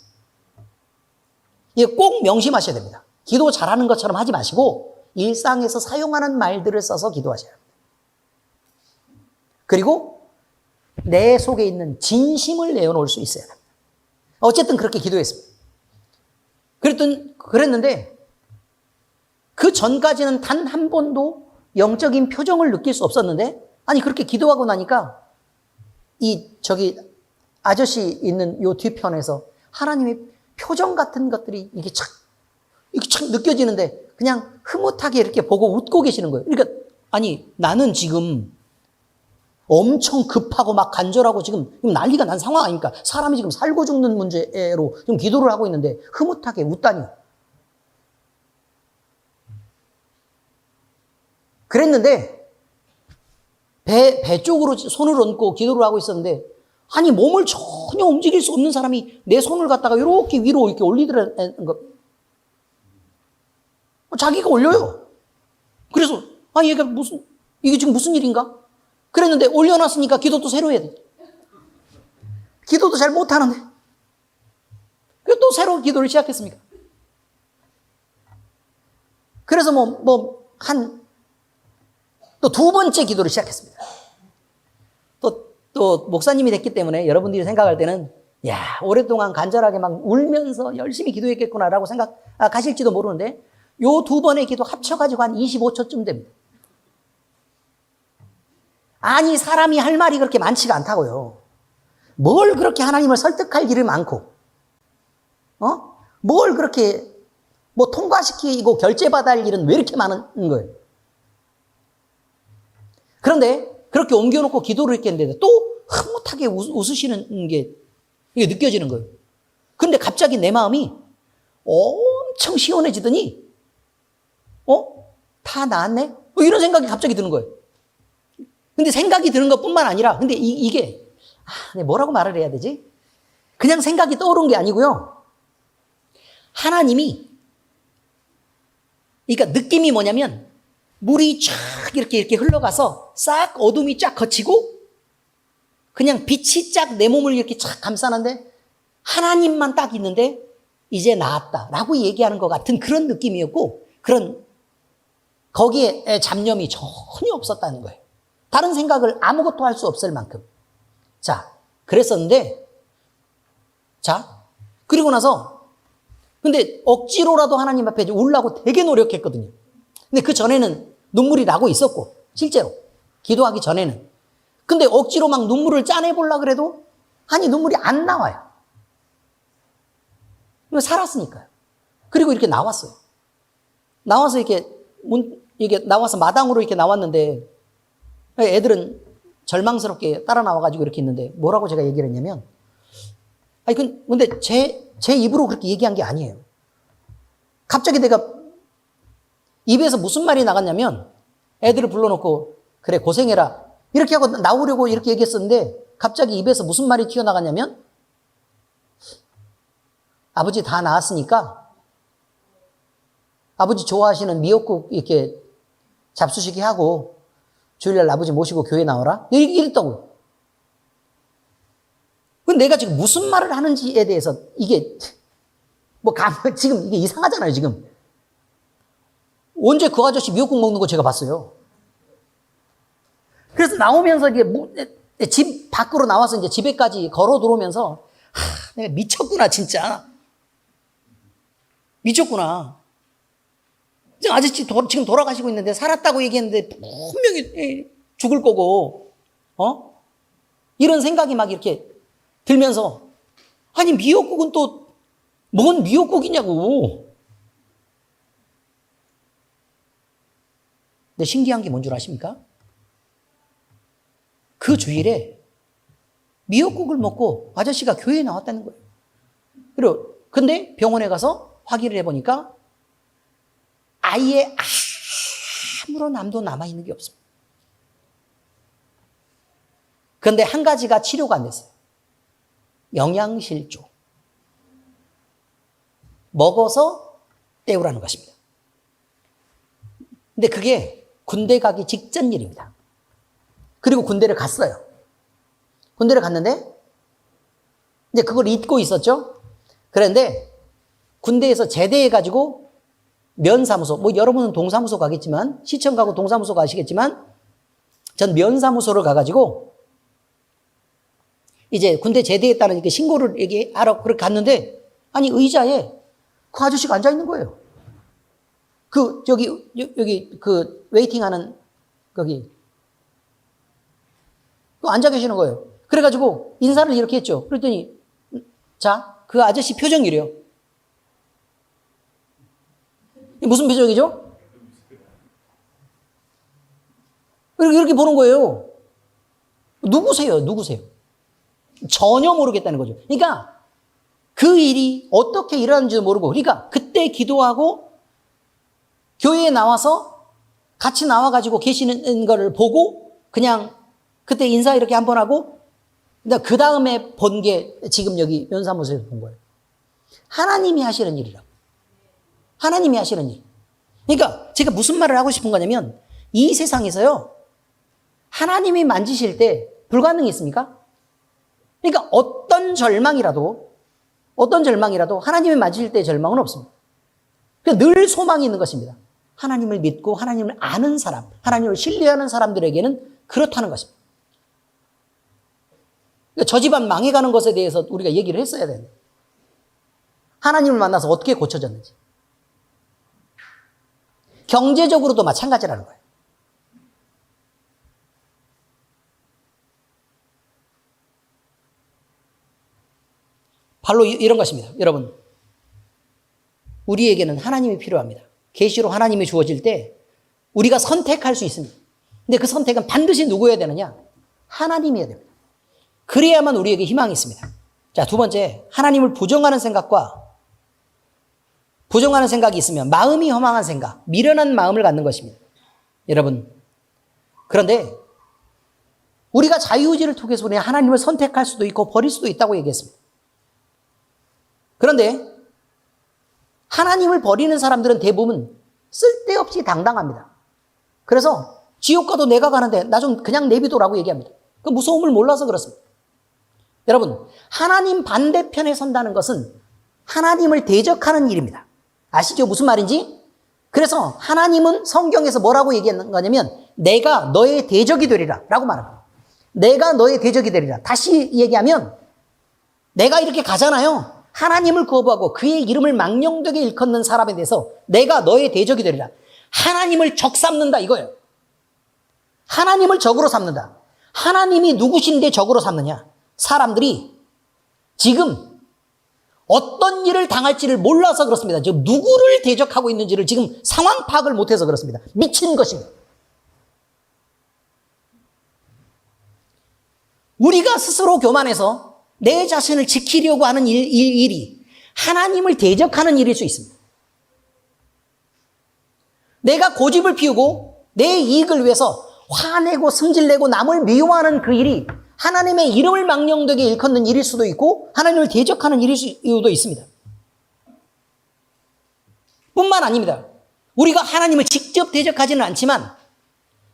이거 꼭 명심하셔야 됩니다. 기도 잘하는 것처럼 하지 마시고 일상에서 사용하는 말들을 써서 기도하셔야 합니다. 그리고 내 속에 있는 진심을 내어놓을 수 있어야 합니다. 어쨌든 그렇게 기도했습니다. 그랬는데 그 전까지는 단 한 번도 영적인 표정을 느낄 수 없었는데, 아니 그렇게 기도하고 나니까 아저씨 있는 요 뒤편에서 하나님의 표정 같은 것들이 이게 착 느껴지는데 그냥 흐뭇하게 이렇게 보고 웃고 계시는 거예요. 그러니까 아니 나는 지금 엄청 급하고 막 간절하고 지금 난리가 난 상황 아닙니까? 사람이 지금 살고 죽는 문제로 지금 기도를 하고 있는데 흐뭇하게 웃다니. 그랬는데 배 쪽으로 손을 얹고 기도를 하고 있었는데, 아니 몸을 전혀 움직일 수 없는 사람이 내 손을 갖다가 이렇게 위로 이렇게 올리더라는 거. 자기가 올려요. 그래서 이게 지금 무슨 일인가? 그랬는데 올려놨으니까 기도도 새로 해야 돼. 기도도 잘 못하는데 또 새로운 기도를 시작했습니까? 그래서 또 두 번째 기도를 시작했습니다. 또 목사님이 됐기 때문에 여러분들이 생각할 때는 야, 오랫동안 간절하게 막 울면서 열심히 기도했겠구나라고 생각하실지도 모르는데, 요 두 번의 기도 합쳐가지고 한 25초쯤 됩니다. 아니 사람이 할 말이 그렇게 많지가 않다고요. 뭘 그렇게 하나님을 설득할 일이 많고, 뭘 그렇게 통과시키고 결제받아야 할 일은 왜 이렇게 많은 거예요? 그런데 그렇게 옮겨놓고 기도를 이렇게 했는데 또 흐뭇하게 웃으시는 게 이게 느껴지는 거예요. 그런데 갑자기 내 마음이 엄청 시원해지더니 다 나았네? 이런 생각이 갑자기 드는 거예요. 근데 생각이 드는 것뿐만 아니라, 근데 이게 뭐라고 말을 해야 되지? 그냥 생각이 떠오른 게 아니고요. 하나님이, 그러니까 느낌이 뭐냐면 물이 쫙 이렇게 흘러가서 싹 어둠이 쫙 거치고 그냥 빛이 쫙 내 몸을 이렇게 쫙 감싸는데 하나님만 딱 있는데 이제 나았다라고 얘기하는 것 같은 그런 느낌이었고, 거기에 잡념이 전혀 없었다는 거예요. 다른 생각을 아무것도 할 수 없을 만큼. 자, 그랬었는데, 자, 그리고 나서, 근데 억지로라도 하나님 앞에 울라고 되게 노력했거든요. 근데 그 전에는 눈물이 나고 있었고, 실제로. 기도하기 전에는. 근데 억지로 막 눈물을 짜내보려고 그래도, 아니, 눈물이 안 나와요. 살았으니까요. 그리고 이렇게 나왔어요. 나와서 이렇게 나와서 마당으로 이렇게 나왔는데, 애들은 절망스럽게 따라 나와가지고 이렇게 있는데, 뭐라고 제가 얘기를 했냐면, 아니, 근데 제 입으로 그렇게 얘기한 게 아니에요. 갑자기 내가 입에서 무슨 말이 나갔냐면, 애들을 불러놓고, 그래, 고생해라. 이렇게 하고 나오려고 이렇게 얘기했었는데, 갑자기 입에서 무슨 말이 튀어나갔냐면, 아버지 다 나았으니까, 아버지 좋아하시는 미역국 이렇게 잡수시게 하고, 주일날 아버지 모시고 교회 나오라? 이랬다고요. 근데 내가 지금 무슨 말을 하는지에 대해서 이게, 지금 이게 이상하잖아요, 지금. 언제 그 아저씨 미역국 먹는 거 제가 봤어요. 그래서 나오면서 이게 집 밖으로 나와서 이제 집에까지 걸어 들어오면서, 내가 미쳤구나, 진짜. 미쳤구나. 아저씨 지금 돌아가시고 있는데 살았다고 얘기했는데 분명히 죽을 거고, 이런 생각이 막 이렇게 들면서, 아니, 미역국은 또 뭔 미역국이냐고. 근데 신기한 게 뭔 줄 아십니까? 그 주일에 미역국을 먹고 아저씨가 교회에 나왔다는 거예요. 근데 병원에 가서 확인을 해보니까 아예 아무런 암도 남아있는 게 없습니다. 그런데 한 가지가 치료가 안 됐어요. 영양실조. 먹어서 때우라는 것입니다. 근데 그게 군대 가기 직전 일입니다. 그리고 군대를 갔어요. 군대를 갔는데 이제 그걸 잊고 있었죠. 그런데 군대에서 제대해가지고 면사무소, 여러분은 동사무소 가겠지만, 시청 가고 동사무소 가시겠지만, 전 면사무소를 가가지고 이제 군대 제대했다는 그 신고를 얘기하러 그렇게 갔는데, 아니, 의자에 그 아저씨가 앉아있는 거예요. 여기 웨이팅하는, 거기. 앉아 계시는 거예요. 그래가지고 인사를 이렇게 했죠. 그랬더니, 자, 그 아저씨 표정이 이래요. 무슨 표정이죠? 이렇게 보는 거예요. 누구세요? 전혀 모르겠다는 거죠. 그러니까 그 일이 어떻게 일어났는지도 모르고, 그러니까 그때 기도하고 교회에 나와서 같이 나와가지고 계시는 거를 보고 그냥 그때 인사 이렇게 한번 하고, 그 다음에 본 게 지금 여기 면사무소에서 본 거예요. 하나님이 하시는 일이라고. 하나님이 하시는 일. 그러니까 제가 무슨 말을 하고 싶은 거냐면, 이 세상에서요, 하나님이 만지실 때 불가능이 있습니까? 그러니까 어떤 절망이라도 하나님이 만지실 때 절망은 없습니다. 늘 소망이 있는 것입니다. 하나님을 믿고 하나님을 아는 사람, 하나님을 신뢰하는 사람들에게는 그렇다는 것입니다. 그러니까 저 집안 망해가는 것에 대해서 우리가 얘기를 했어야 되는데, 하나님을 만나서 어떻게 고쳐졌는지. 경제적으로도 마찬가지라는 거예요. 바로 이런 것입니다. 여러분, 우리에게는 하나님이 필요합니다. 계시로 하나님이 주어질 때 우리가 선택할 수 있습니다. 근데 그 선택은 반드시 누구여야 되느냐? 하나님이어야 됩니다. 그래야만 우리에게 희망이 있습니다. 자, 두 번째, 하나님을 부정하는 생각이 있으면 마음이 허망한 생각, 미련한 마음을 갖는 것입니다. 여러분, 그런데 우리가 자유의지를 통해서 하나님을 선택할 수도 있고 버릴 수도 있다고 얘기했습니다. 그런데 하나님을 버리는 사람들은 대부분 쓸데없이 당당합니다. 그래서 지옥 가도 내가 가는데 나 좀 그냥 내비둬라고 얘기합니다. 그 무서움을 몰라서 그렇습니다. 여러분, 하나님 반대편에 선다는 것은 하나님을 대적하는 일입니다. 아시죠? 무슨 말인지? 그래서 하나님은 성경에서 뭐라고 얘기하는 거냐면 내가 너의 대적이 되리라 라고 말합니다. 내가 너의 대적이 되리라. 다시 얘기하면 내가 이렇게 가잖아요. 하나님을 거부하고 그의 이름을 망령되게 일컫는 사람에 대해서 내가 너의 대적이 되리라. 하나님을 적 삼는다 이거예요. 하나님을 적으로 삼는다. 하나님이 누구신데 적으로 삼느냐? 사람들이 지금 어떤 일을 당할지를 몰라서 그렇습니다. 지금 누구를 대적하고 있는지를 지금 상황 파악을 못해서 그렇습니다. 미친 것입니다. 우리가 스스로 교만해서 내 자신을 지키려고 하는 일이 하나님을 대적하는 일일 수 있습니다. 내가 고집을 피우고 내 이익을 위해서 화내고 승질내고 남을 미워하는 그 일이 하나님의 이름을 망령되게 일컫는 일일 수도 있고 하나님을 대적하는 일일 수도 있습니다. 뿐만 아닙니다. 우리가 하나님을 직접 대적하지는 않지만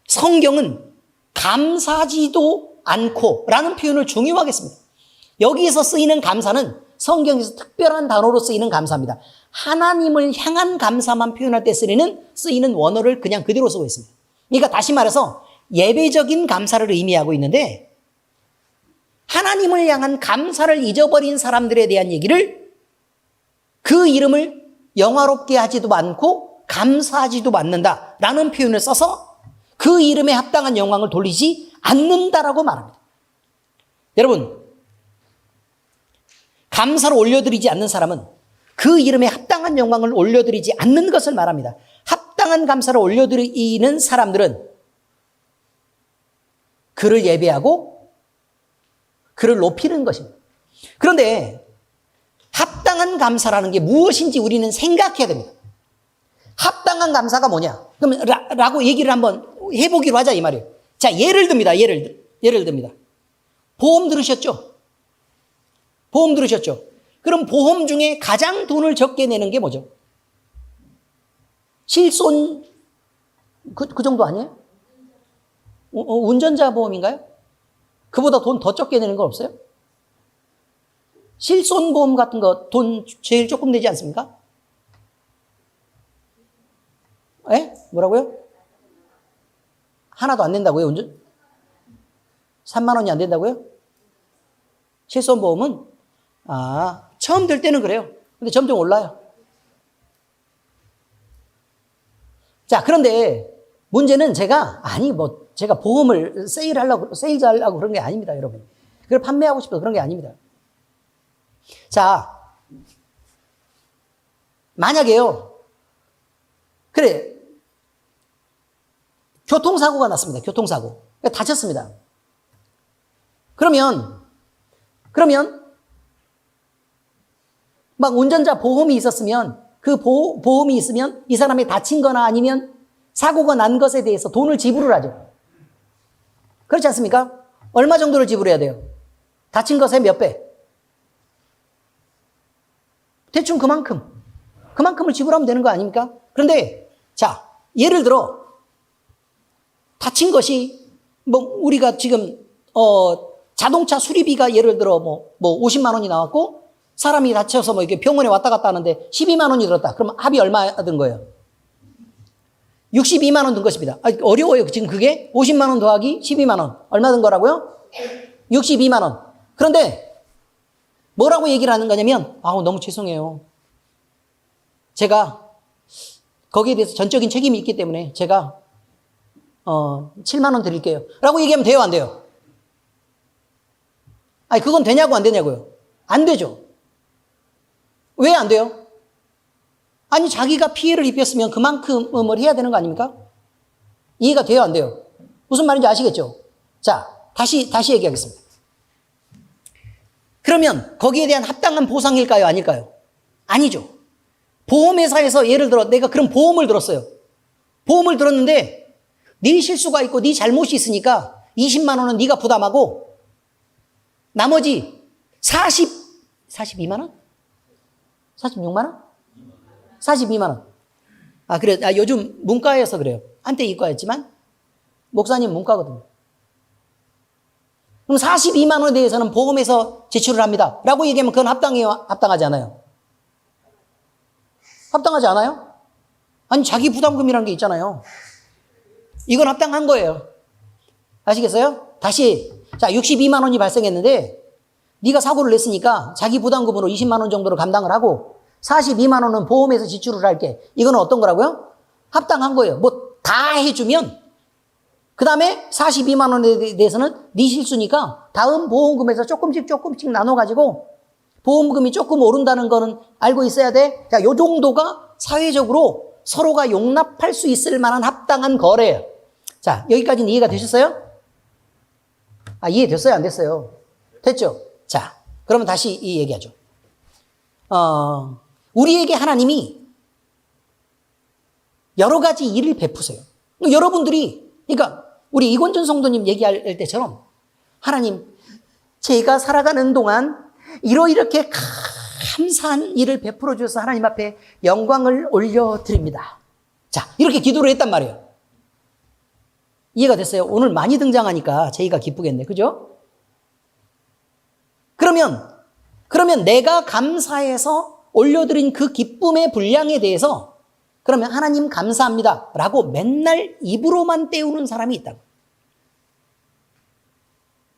성경은 감사하지도 않고 라는 표현을 중요하게 씁니다. 여기에서 쓰이는 감사는 성경에서 특별한 단어로 쓰이는 감사입니다. 하나님을 향한 감사만 표현할 때 쓰이는 원어를 그냥 그대로 쓰고 있습니다. 그러니까 다시 말해서 예배적인 감사를 의미하고 있는데 하나님을 향한 감사를 잊어버린 사람들에 대한 얘기를 그 이름을 영화롭게 하지도 않고 감사하지도 않는다라는 표현을 써서 그 이름에 합당한 영광을 돌리지 않는다라고 말합니다. 여러분, 감사를 올려드리지 않는 사람은 그 이름에 합당한 영광을 올려드리지 않는 것을 말합니다. 합당한 감사를 올려드리는 사람들은 그를 예배하고 그를 높이는 것입니다. 그런데 합당한 감사라는 게 무엇인지 우리는 생각해야 됩니다. 합당한 감사가 뭐냐? 그럼 라고 얘기를 한번 해보기로 하자 이 말이에요. 자, 예를 듭니다. 예를 듭니다. 보험 들으셨죠? 보험 들으셨죠? 그럼 보험 중에 가장 돈을 적게 내는 게 뭐죠? 실손 그 정도 아니에요? 운전자 보험인가요? 그보다 돈 더 적게 내는 거 없어요? 실손보험 같은 거 돈 제일 조금 내지 않습니까? 에? 뭐라고요? 하나도 안 낸다고요? 3만 원이 안 된다고요? 실손보험은 처음 들 때는 그래요. 근데 점점 올라요. 자, 그런데 문제는 제가 보험을 세일즈하려고 그런 게 아닙니다, 여러분. 그걸 판매하고 싶어서 그런 게 아닙니다. 자, 만약에요. 그래. 교통사고가 났습니다. 교통사고. 다쳤습니다. 그러면 막 운전자 보험이 있었으면 그 보험이 있으면 이 사람이 다친 거나 아니면 사고가 난 것에 대해서 돈을 지불을 하죠. 그렇지 않습니까? 얼마 정도를 지불해야 돼요? 다친 것의 몇 배? 대충 그만큼을 지불하면 되는 거 아닙니까? 그런데 자, 예를 들어 다친 것이 우리가 지금 자동차 수리비가 예를 들어 50만 원이 나왔고 사람이 다쳐서 이렇게 병원에 왔다 갔다 하는데 12만 원이 들었다. 그럼 합이 얼마 든 거예요? 62만 원 든 것입니다. 어려워요. 지금 그게 50만 원 더하기 12만 원. 얼마 든 거라고요? 62만 원. 그런데 뭐라고 얘기를 하는 거냐면 너무 죄송해요. 제가 거기에 대해서 전적인 책임이 있기 때문에 제가 7만 원 드릴게요. 라고 얘기하면 돼요, 안 돼요? 그건 되냐고 안 되냐고요? 안 되죠. 왜 안 돼요? 자기가 피해를 입혔으면 그만큼을 해야 되는 거 아닙니까? 이해가 돼요, 안 돼요? 무슨 말인지 아시겠죠? 자, 다시 얘기하겠습니다. 그러면 거기에 대한 합당한 보상일까요, 아닐까요? 아니죠. 보험회사에서 예를 들어 내가 그런 보험을 들었어요. 보험을 들었는데 네 실수가 있고 네 잘못이 있으니까 20만 원은 네가 부담하고 나머지 42만 원? 46만 원? 42만 원. 그래. 요즘 문과여서 그래요. 한때 이과였지만 목사님 문과거든요. 그럼 42만 원에 대해서는 보험에서 제출을 합니다. 라고 얘기하면 그건 합당해요? 합당하지 않아요? 합당하지 않아요? 아니, 자기 부담금이라는 게 있잖아요. 이건 합당한 거예요. 아시겠어요? 다시, 자, 62만 원이 발생했는데, 네가 사고를 냈으니까 자기 부담금으로 20만 원 정도를 감당을 하고, 42만 원은 보험에서 지출을 할게. 이거는 어떤 거라고요? 합당한 거예요. 뭐 다 해주면, 그 다음에 42만 원에 대해서는 네 실수니까 다음 보험금에서 조금씩 나눠가지고 보험금이 조금 오른다는 거는 알고 있어야 돼. 자, 요 정도가 사회적으로 서로가 용납할 수 있을 만한 합당한 거래예요. 자, 여기까지는 이해가 되셨어요? 아, 이해됐어요? 안 됐어요? 됐죠? 자, 그러면 다시 이 얘기하죠. 우리에게 하나님이 여러 가지 일을 베푸세요. 여러분들이, 그러니까 우리 이권준 성도님 얘기할 때처럼 하나님, 제가 살아가는 동안 이렇게 감사한 일을 베풀어 주셔서 하나님 앞에 영광을 올려드립니다. 자, 이렇게 기도를 했단 말이에요. 이해가 됐어요? 오늘 많이 등장하니까 제이가 기쁘겠네. 그죠? 그러면 내가 감사해서 올려드린 그 기쁨의 분량에 대해서 그러면 하나님 감사합니다 라고 맨날 입으로만 때우는 사람이 있다고.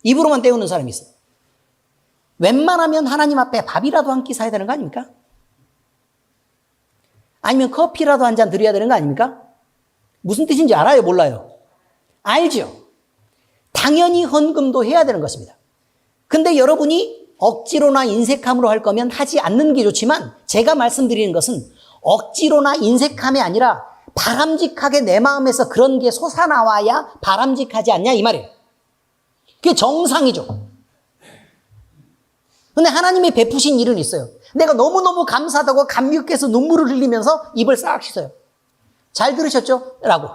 입으로만 때우는 사람이 있어요. 웬만하면 하나님 앞에 밥이라도 한 끼 사야 되는 거 아닙니까? 아니면 커피라도 한 잔 드려야 되는 거 아닙니까? 무슨 뜻인지 알아요? 몰라요? 알죠? 당연히 헌금도 해야 되는 것입니다. 근데 여러분이 억지로나 인색함으로 할 거면 하지 않는 게 좋지만 제가 말씀드리는 것은 억지로나 인색함이 아니라 바람직하게 내 마음에서 그런 게 솟아나와야 바람직하지 않냐 이 말이에요. 그게 정상이죠. 근데 하나님이 베푸신 일은 있어요. 내가 너무너무 감사하다고 감격해서 눈물을 흘리면서 입을 싹 씻어요. 잘 들으셨죠? 라고.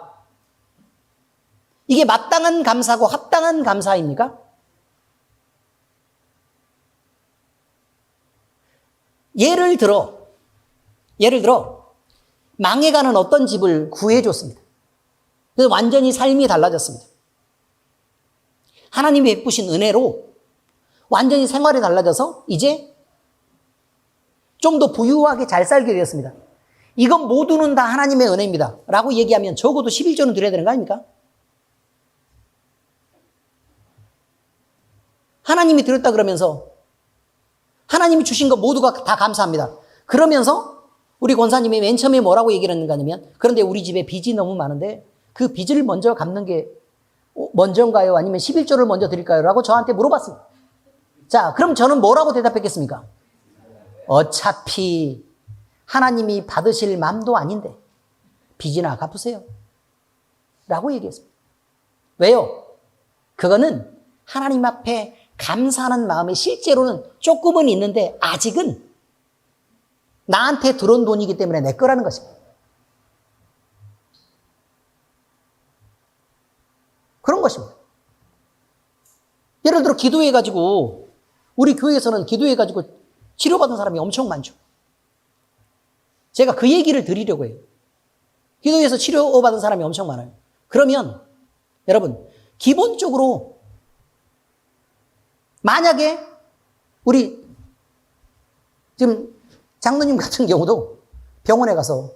이게 마땅한 감사고 합당한 감사입니까? 예를 들어 망해가는 어떤 집을 구해줬습니다. 그래서 완전히 삶이 달라졌습니다. 하나님이 베푸신 은혜로 완전히 생활이 달라져서 이제 좀 더 부유하게 잘 살게 되었습니다. 이건 모두는 다 하나님의 은혜입니다 라고 얘기하면 적어도 11조는 드려야 되는 거 아닙니까? 하나님이 드렸다 그러면서 하나님이 주신 거 모두가 다 감사합니다. 그러면서 우리 권사님이 맨 처음에 뭐라고 얘기를 했는가 하면 그런데 우리 집에 빚이 너무 많은데 그 빚을 먼저 갚는 게 먼저인가요? 아니면 11조를 먼저 드릴까요? 라고 저한테 물어봤습니다. 자, 그럼 저는 뭐라고 대답했겠습니까? 어차피 하나님이 받으실 맘도 아닌데 빚이나 갚으세요 라고 얘기했습니다. 왜요? 그거는 하나님 앞에 감사하는 마음이 실제로는 조금은 있는데 아직은 나한테 들어온 돈이기 때문에 내 거라는 것입니다. 그런 것입니다. 예를 들어 기도해가지고 우리 교회에서는 기도해가지고 치료받은 사람이 엄청 많죠. 제가 그 얘기를 드리려고 해요. 기도해서 치료받은 사람이 엄청 많아요. 그러면 여러분 기본적으로 만약에 우리 지금 장로님 같은 경우도 병원에 가서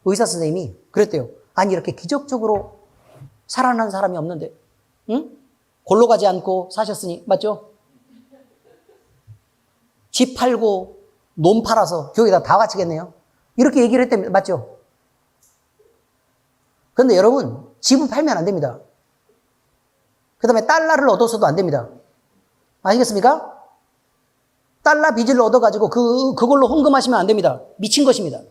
의사 선생님이 그랬대요. 아니 이렇게 기적적으로 살아난 사람이 없는데 응? 골로 가지 않고 사셨으니 맞죠? 집 팔고 논 팔아서 교회에다 다 바치겠네요. 이렇게 얘기를 했답니다. 맞죠? 그런데 여러분 집은 팔면 안 됩니다. 그 다음에 달러를 얻어서도 안 됩니다. 아시겠습니까? 달러 빚을 얻어가지고 그걸로 헌금하시면 안 됩니다. 미친 것입니다.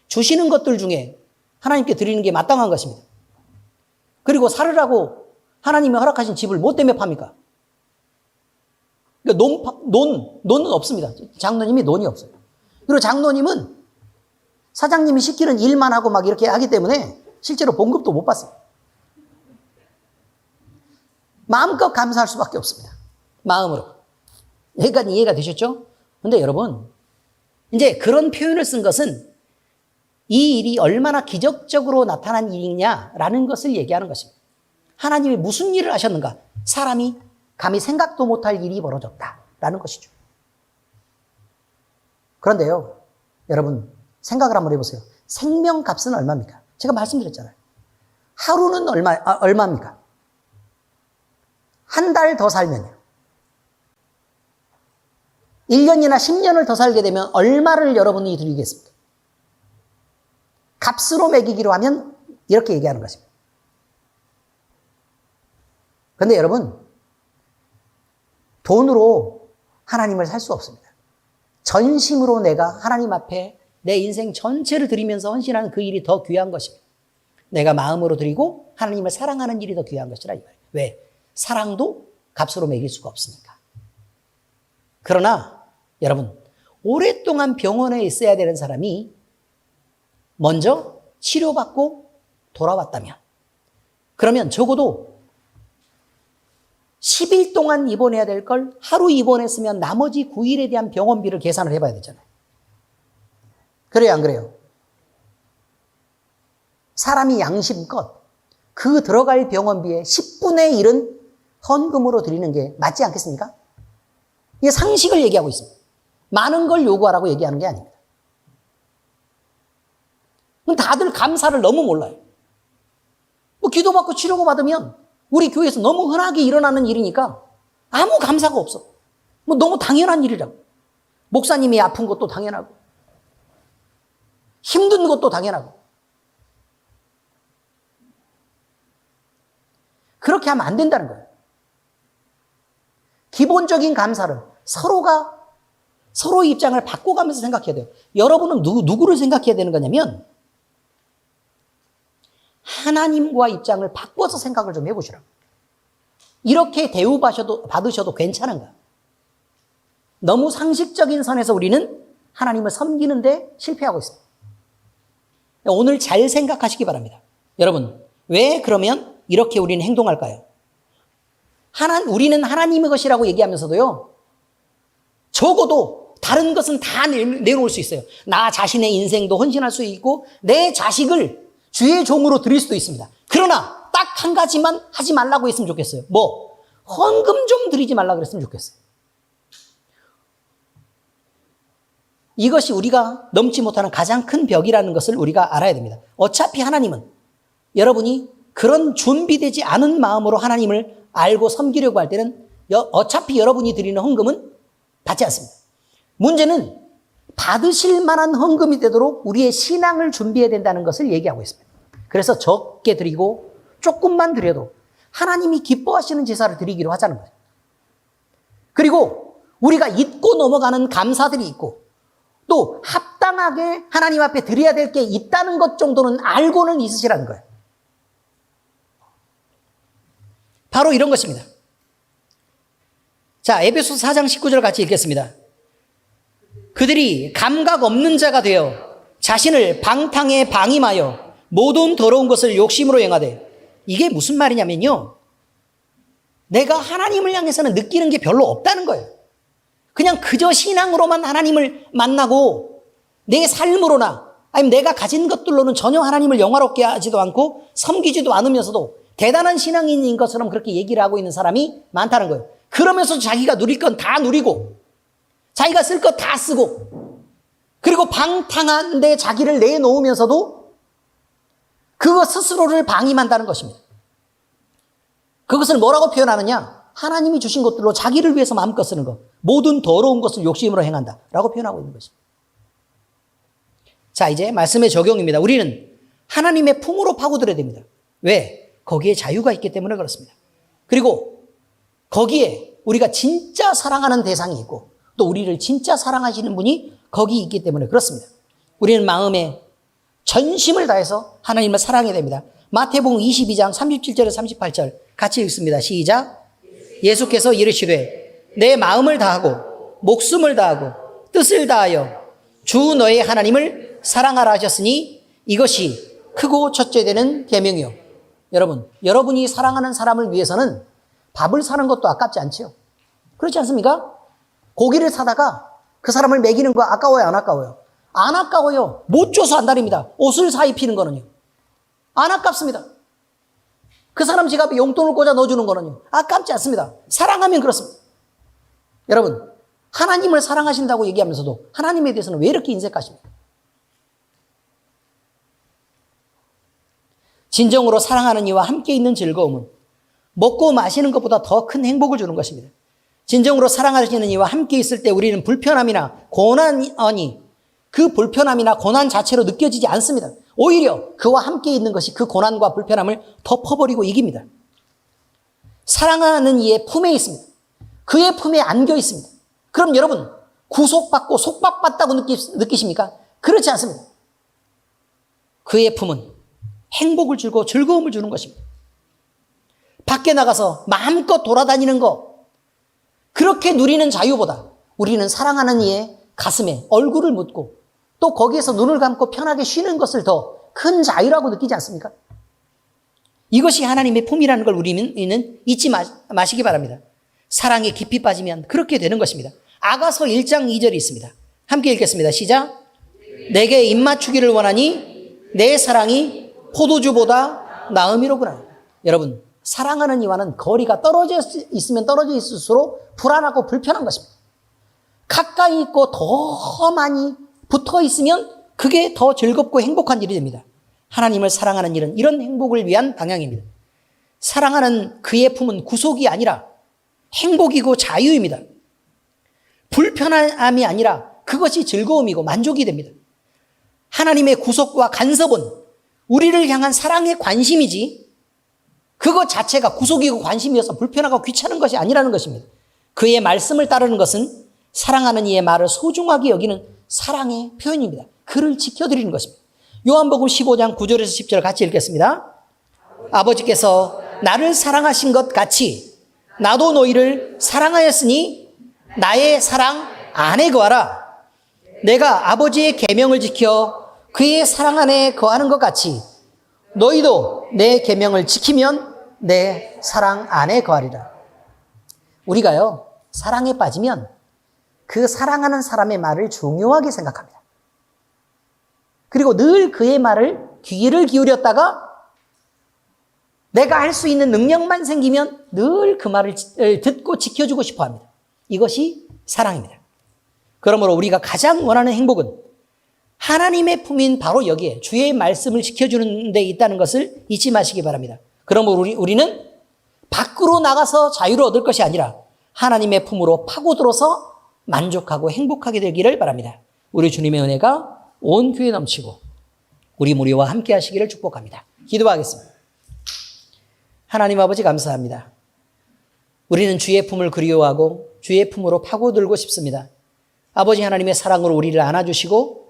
주시는 것들 중에 하나님께 드리는 게 마땅한 것입니다. 그리고 살으라고 하나님이 허락하신 집을 뭐 때문에 팝니까? 그러니까 논은 없습니다. 장로님이 논이 없어요. 그리고 장로님은 사장님이 시키는 일만 하고 막 이렇게 하기 때문에 실제로 봉급도 못 받습니다. 마음껏 감사할 수밖에 없습니다. 마음으로. 여기까지 이해가 되셨죠? 근데 여러분, 이제 그런 표현을 쓴 것은 이 일이 얼마나 기적적으로 나타난 일이냐라는 것을 얘기하는 것입니다. 하나님이 무슨 일을 하셨는가? 사람이 감히 생각도 못할 일이 벌어졌다라는 것이죠. 그런데요, 여러분 생각을 한번 해보세요. 생명값은 얼마입니까? 제가 말씀드렸잖아요. 하루는 얼마입니까? 한 달 더 살면요. 1년이나 10년을 더 살게 되면 얼마를 여러분이 드리겠습니까? 값으로 매기기로 하면 이렇게 얘기하는 것입니다. 그런데 여러분, 돈으로 하나님을 살 수 없습니다. 전심으로 내가 하나님 앞에 내 인생 전체를 드리면서 헌신하는 그 일이 더 귀한 것입니다. 내가 마음으로 드리고 하나님을 사랑하는 일이 더 귀한 것이라 이 말이에요. 왜? 사랑도 값으로 매길 수가 없으니까. 그러나 여러분, 오랫동안 병원에 있어야 되는 사람이 먼저 치료받고 돌아왔다면, 그러면 적어도 10일 동안 입원해야 될 걸 하루 입원했으면 나머지 9일에 대한 병원비를 계산을 해봐야 되잖아요. 그래요, 안 그래요? 사람이 양심껏 그 들어갈 병원비의 10분의 1은 헌금으로 드리는 게 맞지 않겠습니까? 이게 상식을 얘기하고 있습니다. 많은 걸 요구하라고 얘기하는 게 아닙니다. 다들 감사를 너무 몰라요. 뭐 기도받고 치료고 받으면 우리 교회에서 너무 흔하게 일어나는 일이니까 아무 감사가 없어. 뭐 너무 당연한 일이라고. 목사님이 아픈 것도 당연하고 힘든 것도 당연하고. 그렇게 하면 안 된다는 거예요. 기본적인 감사를 서로의 입장을 바꿔가면서 생각해야 돼요. 여러분은 누구를 생각해야 되는 거냐면 하나님과 입장을 바꿔서 생각을 좀 해보시라고. 이렇게 대우받으셔도 괜찮은가? 너무 상식적인 선에서 우리는 하나님을 섬기는데 실패하고 있습니다. 오늘 잘 생각하시기 바랍니다. 여러분, 왜 그러면 이렇게 우리는 행동할까요? 우리는 하나님의 것이라고 얘기하면서도요, 적어도 다른 것은 다 내놓을 수 있어요. 나 자신의 인생도 헌신할 수 있고 내 자식을 주의 종으로 드릴 수도 있습니다. 그러나 딱 한 가지만 하지 말라고 했으면 좋겠어요. 뭐? 헌금 좀 드리지 말라고 했으면 좋겠어요. 이것이 우리가 넘지 못하는 가장 큰 벽이라는 것을 우리가 알아야 됩니다. 어차피 하나님은 여러분이 그런 준비되지 않은 마음으로 하나님을 알고 섬기려고 할 때는 어차피 여러분이 드리는 헌금은 받지 않습니다. 문제는 받으실 만한 헌금이 되도록 우리의 신앙을 준비해야 된다는 것을 얘기하고 있습니다. 그래서 적게 드리고 조금만 드려도 하나님이 기뻐하시는 제사를 드리기로 하자는 거예요. 그리고 우리가 잊고 넘어가는 감사들이 있고 또 합당하게 하나님 앞에 드려야 될 게 있다는 것 정도는 알고는 있으시라는 거예요. 바로 이런 것입니다. 자, 에베소서 4장 19절 같이 읽겠습니다. 그들이 감각 없는 자가 되어 자신을 방탕에 방임하여 모든 더러운 것을 욕심으로 행하되, 이게 무슨 말이냐면요, 내가 하나님을 향해서는 느끼는 게 별로 없다는 거예요. 그냥 그저 신앙으로만 하나님을 만나고 내 삶으로나 아니면 내가 가진 것들로는 전혀 하나님을 영화롭게 하지도 않고 섬기지도 않으면서도 대단한 신앙인인 것처럼 그렇게 얘기를 하고 있는 사람이 많다는 거예요. 그러면서 자기가 누릴 건 다 누리고 자기가 쓸 것 다 쓰고 그리고 방탕한 데 자기를 내놓으면서도 그것 스스로를 방임한다는 것입니다. 그것을 뭐라고 표현하느냐? 하나님이 주신 것들로 자기를 위해서 마음껏 쓰는 것. 모든 더러운 것을 욕심으로 행한다 라고 표현하고 있는 것입니다. 자, 이제 말씀의 적용입니다. 우리는 하나님의 품으로 파고들어야 됩니다. 왜? 거기에 자유가 있기 때문에 그렇습니다. 그리고 거기에 우리가 진짜 사랑하는 대상이 있고 또 우리를 진짜 사랑하시는 분이 거기 있기 때문에 그렇습니다. 우리는 마음에 전심을 다해서 하나님을 사랑해야 됩니다. 마태복음 22장 37절에서 38절 같이 읽습니다. 시작. 예수께서 이르시되 내 마음을 다하고 목숨을 다하고 뜻을 다하여 주 너의 하나님을 사랑하라 하셨으니 이것이 크고 첫째 되는 계명이요. 여러분이 사랑하는 사람을 위해서는 밥을 사는 것도 아깝지 않지요. 그렇지 않습니까? 고기를 사다가 그 사람을 먹이는 거 아까워요, 안 아까워요? 안 아까워요. 못 줘서 안달입니다. 옷을 사 입히는 거는요. 안 아깝습니다. 그 사람 지갑에 용돈을 꽂아 넣어주는 거는요. 아깝지 않습니다. 사랑하면 그렇습니다. 여러분, 하나님을 사랑하신다고 얘기하면서도 하나님에 대해서는 왜 이렇게 인색하십니까? 진정으로 사랑하는 이와 함께 있는 즐거움은 먹고 마시는 것보다 더 큰 행복을 주는 것입니다. 진정으로 사랑하시는 이와 함께 있을 때 우리는 불편함이나 고난이 그 불편함이나 고난 자체로 느껴지지 않습니다. 오히려 그와 함께 있는 것이 그 고난과 불편함을 덮어버리고 이깁니다. 사랑하는 이의 품에 있습니다. 그의 품에 안겨 있습니다. 그럼 여러분 구속받고 속박받다고 느끼십니까? 그렇지 않습니다. 그의 품은 행복을 주고 즐거움을 주는 것입니다. 밖에 나가서 마음껏 돌아다니는 것, 그렇게 누리는 자유보다 우리는 사랑하는 이의 가슴에 얼굴을 묻고 또 거기에서 눈을 감고 편하게 쉬는 것을 더 큰 자유라고 느끼지 않습니까? 이것이 하나님의 품이라는 걸 우리는 잊지 마시기 바랍니다. 사랑에 깊이 빠지면 그렇게 되는 것입니다. 아가서 1장 2절이 있습니다. 함께 읽겠습니다. 시작. 내게 입맞추기를 원하니 내 사랑이 포도주보다 나음이로구나. 여러분, 사랑하는 이와는 거리가 떨어져 있으면 떨어져 있을수록 불안하고 불편한 것입니다. 가까이 있고 더 많이 붙어 있으면 그게 더 즐겁고 행복한 일이 됩니다. 하나님을 사랑하는 일은 이런 행복을 위한 방향입니다. 사랑하는 그의 품은 구속이 아니라 행복이고 자유입니다. 불편함이 아니라 그것이 즐거움이고 만족이 됩니다. 하나님의 구속과 간섭은 우리를 향한 사랑의 관심이지 그것 자체가 구속이고 관심이어서 불편하고 귀찮은 것이 아니라는 것입니다. 그의 말씀을 따르는 것은 사랑하는 이의 말을 소중하게 여기는 사랑의 표현입니다. 그를 지켜드리는 것입니다. 요한복음 15장 9절에서 10절 같이 읽겠습니다. 아버지께서 나를 사랑하신 것 같이 나도 너희를 사랑하였으니 나의 사랑 안에 거하라. 내가 아버지의 계명을 지켜 그의 사랑 안에 거하는 것 같이 너희도 내 계명을 지키면 내 사랑 안에 거하리라. 우리가요, 사랑에 빠지면 그 사랑하는 사람의 말을 중요하게 생각합니다. 그리고 늘 그의 말을 귀를 기울였다가 내가 할 수 있는 능력만 생기면 늘 그 말을 듣고 지켜주고 싶어 합니다. 이것이 사랑입니다. 그러므로 우리가 가장 원하는 행복은 하나님의 품인 바로 여기에 주의 말씀을 지켜주는 데 있다는 것을 잊지 마시기 바랍니다. 그러므로 우리는 밖으로 나가서 자유를 얻을 것이 아니라 하나님의 품으로 파고들어서 만족하고 행복하게 되기를 바랍니다. 우리 주님의 은혜가 온 교회에 넘치고 우리 무리와 함께 하시기를 축복합니다. 기도하겠습니다. 하나님 아버지 감사합니다. 우리는 주의 품을 그리워하고 주의 품으로 파고들고 싶습니다. 아버지 하나님의 사랑으로 우리를 안아주시고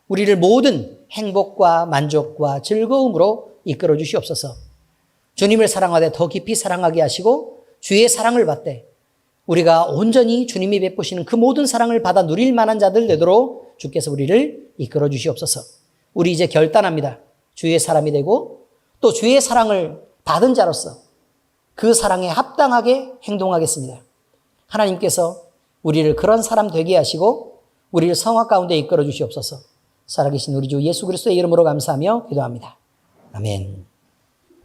우리를 모든 행복과 만족과 즐거움으로 이끌어 주시옵소서. 주님을 사랑하되 더 깊이 사랑하게 하시고 주의 사랑을 받되 우리가 온전히 주님이 베푸시는 그 모든 사랑을 받아 누릴 만한 자들 되도록 주께서 우리를 이끌어 주시옵소서. 우리 이제 결단합니다. 주의 사람이 되고 또 주의 사랑을 받은 자로서 그 사랑에 합당하게 행동하겠습니다. 하나님께서 우리를 그런 사람 되게 하시고 우리를 성화 가운데 이끌어 주시옵소서. 살아계신 우리 주 예수 그리스도의 이름으로 감사하며 기도합니다. 아멘.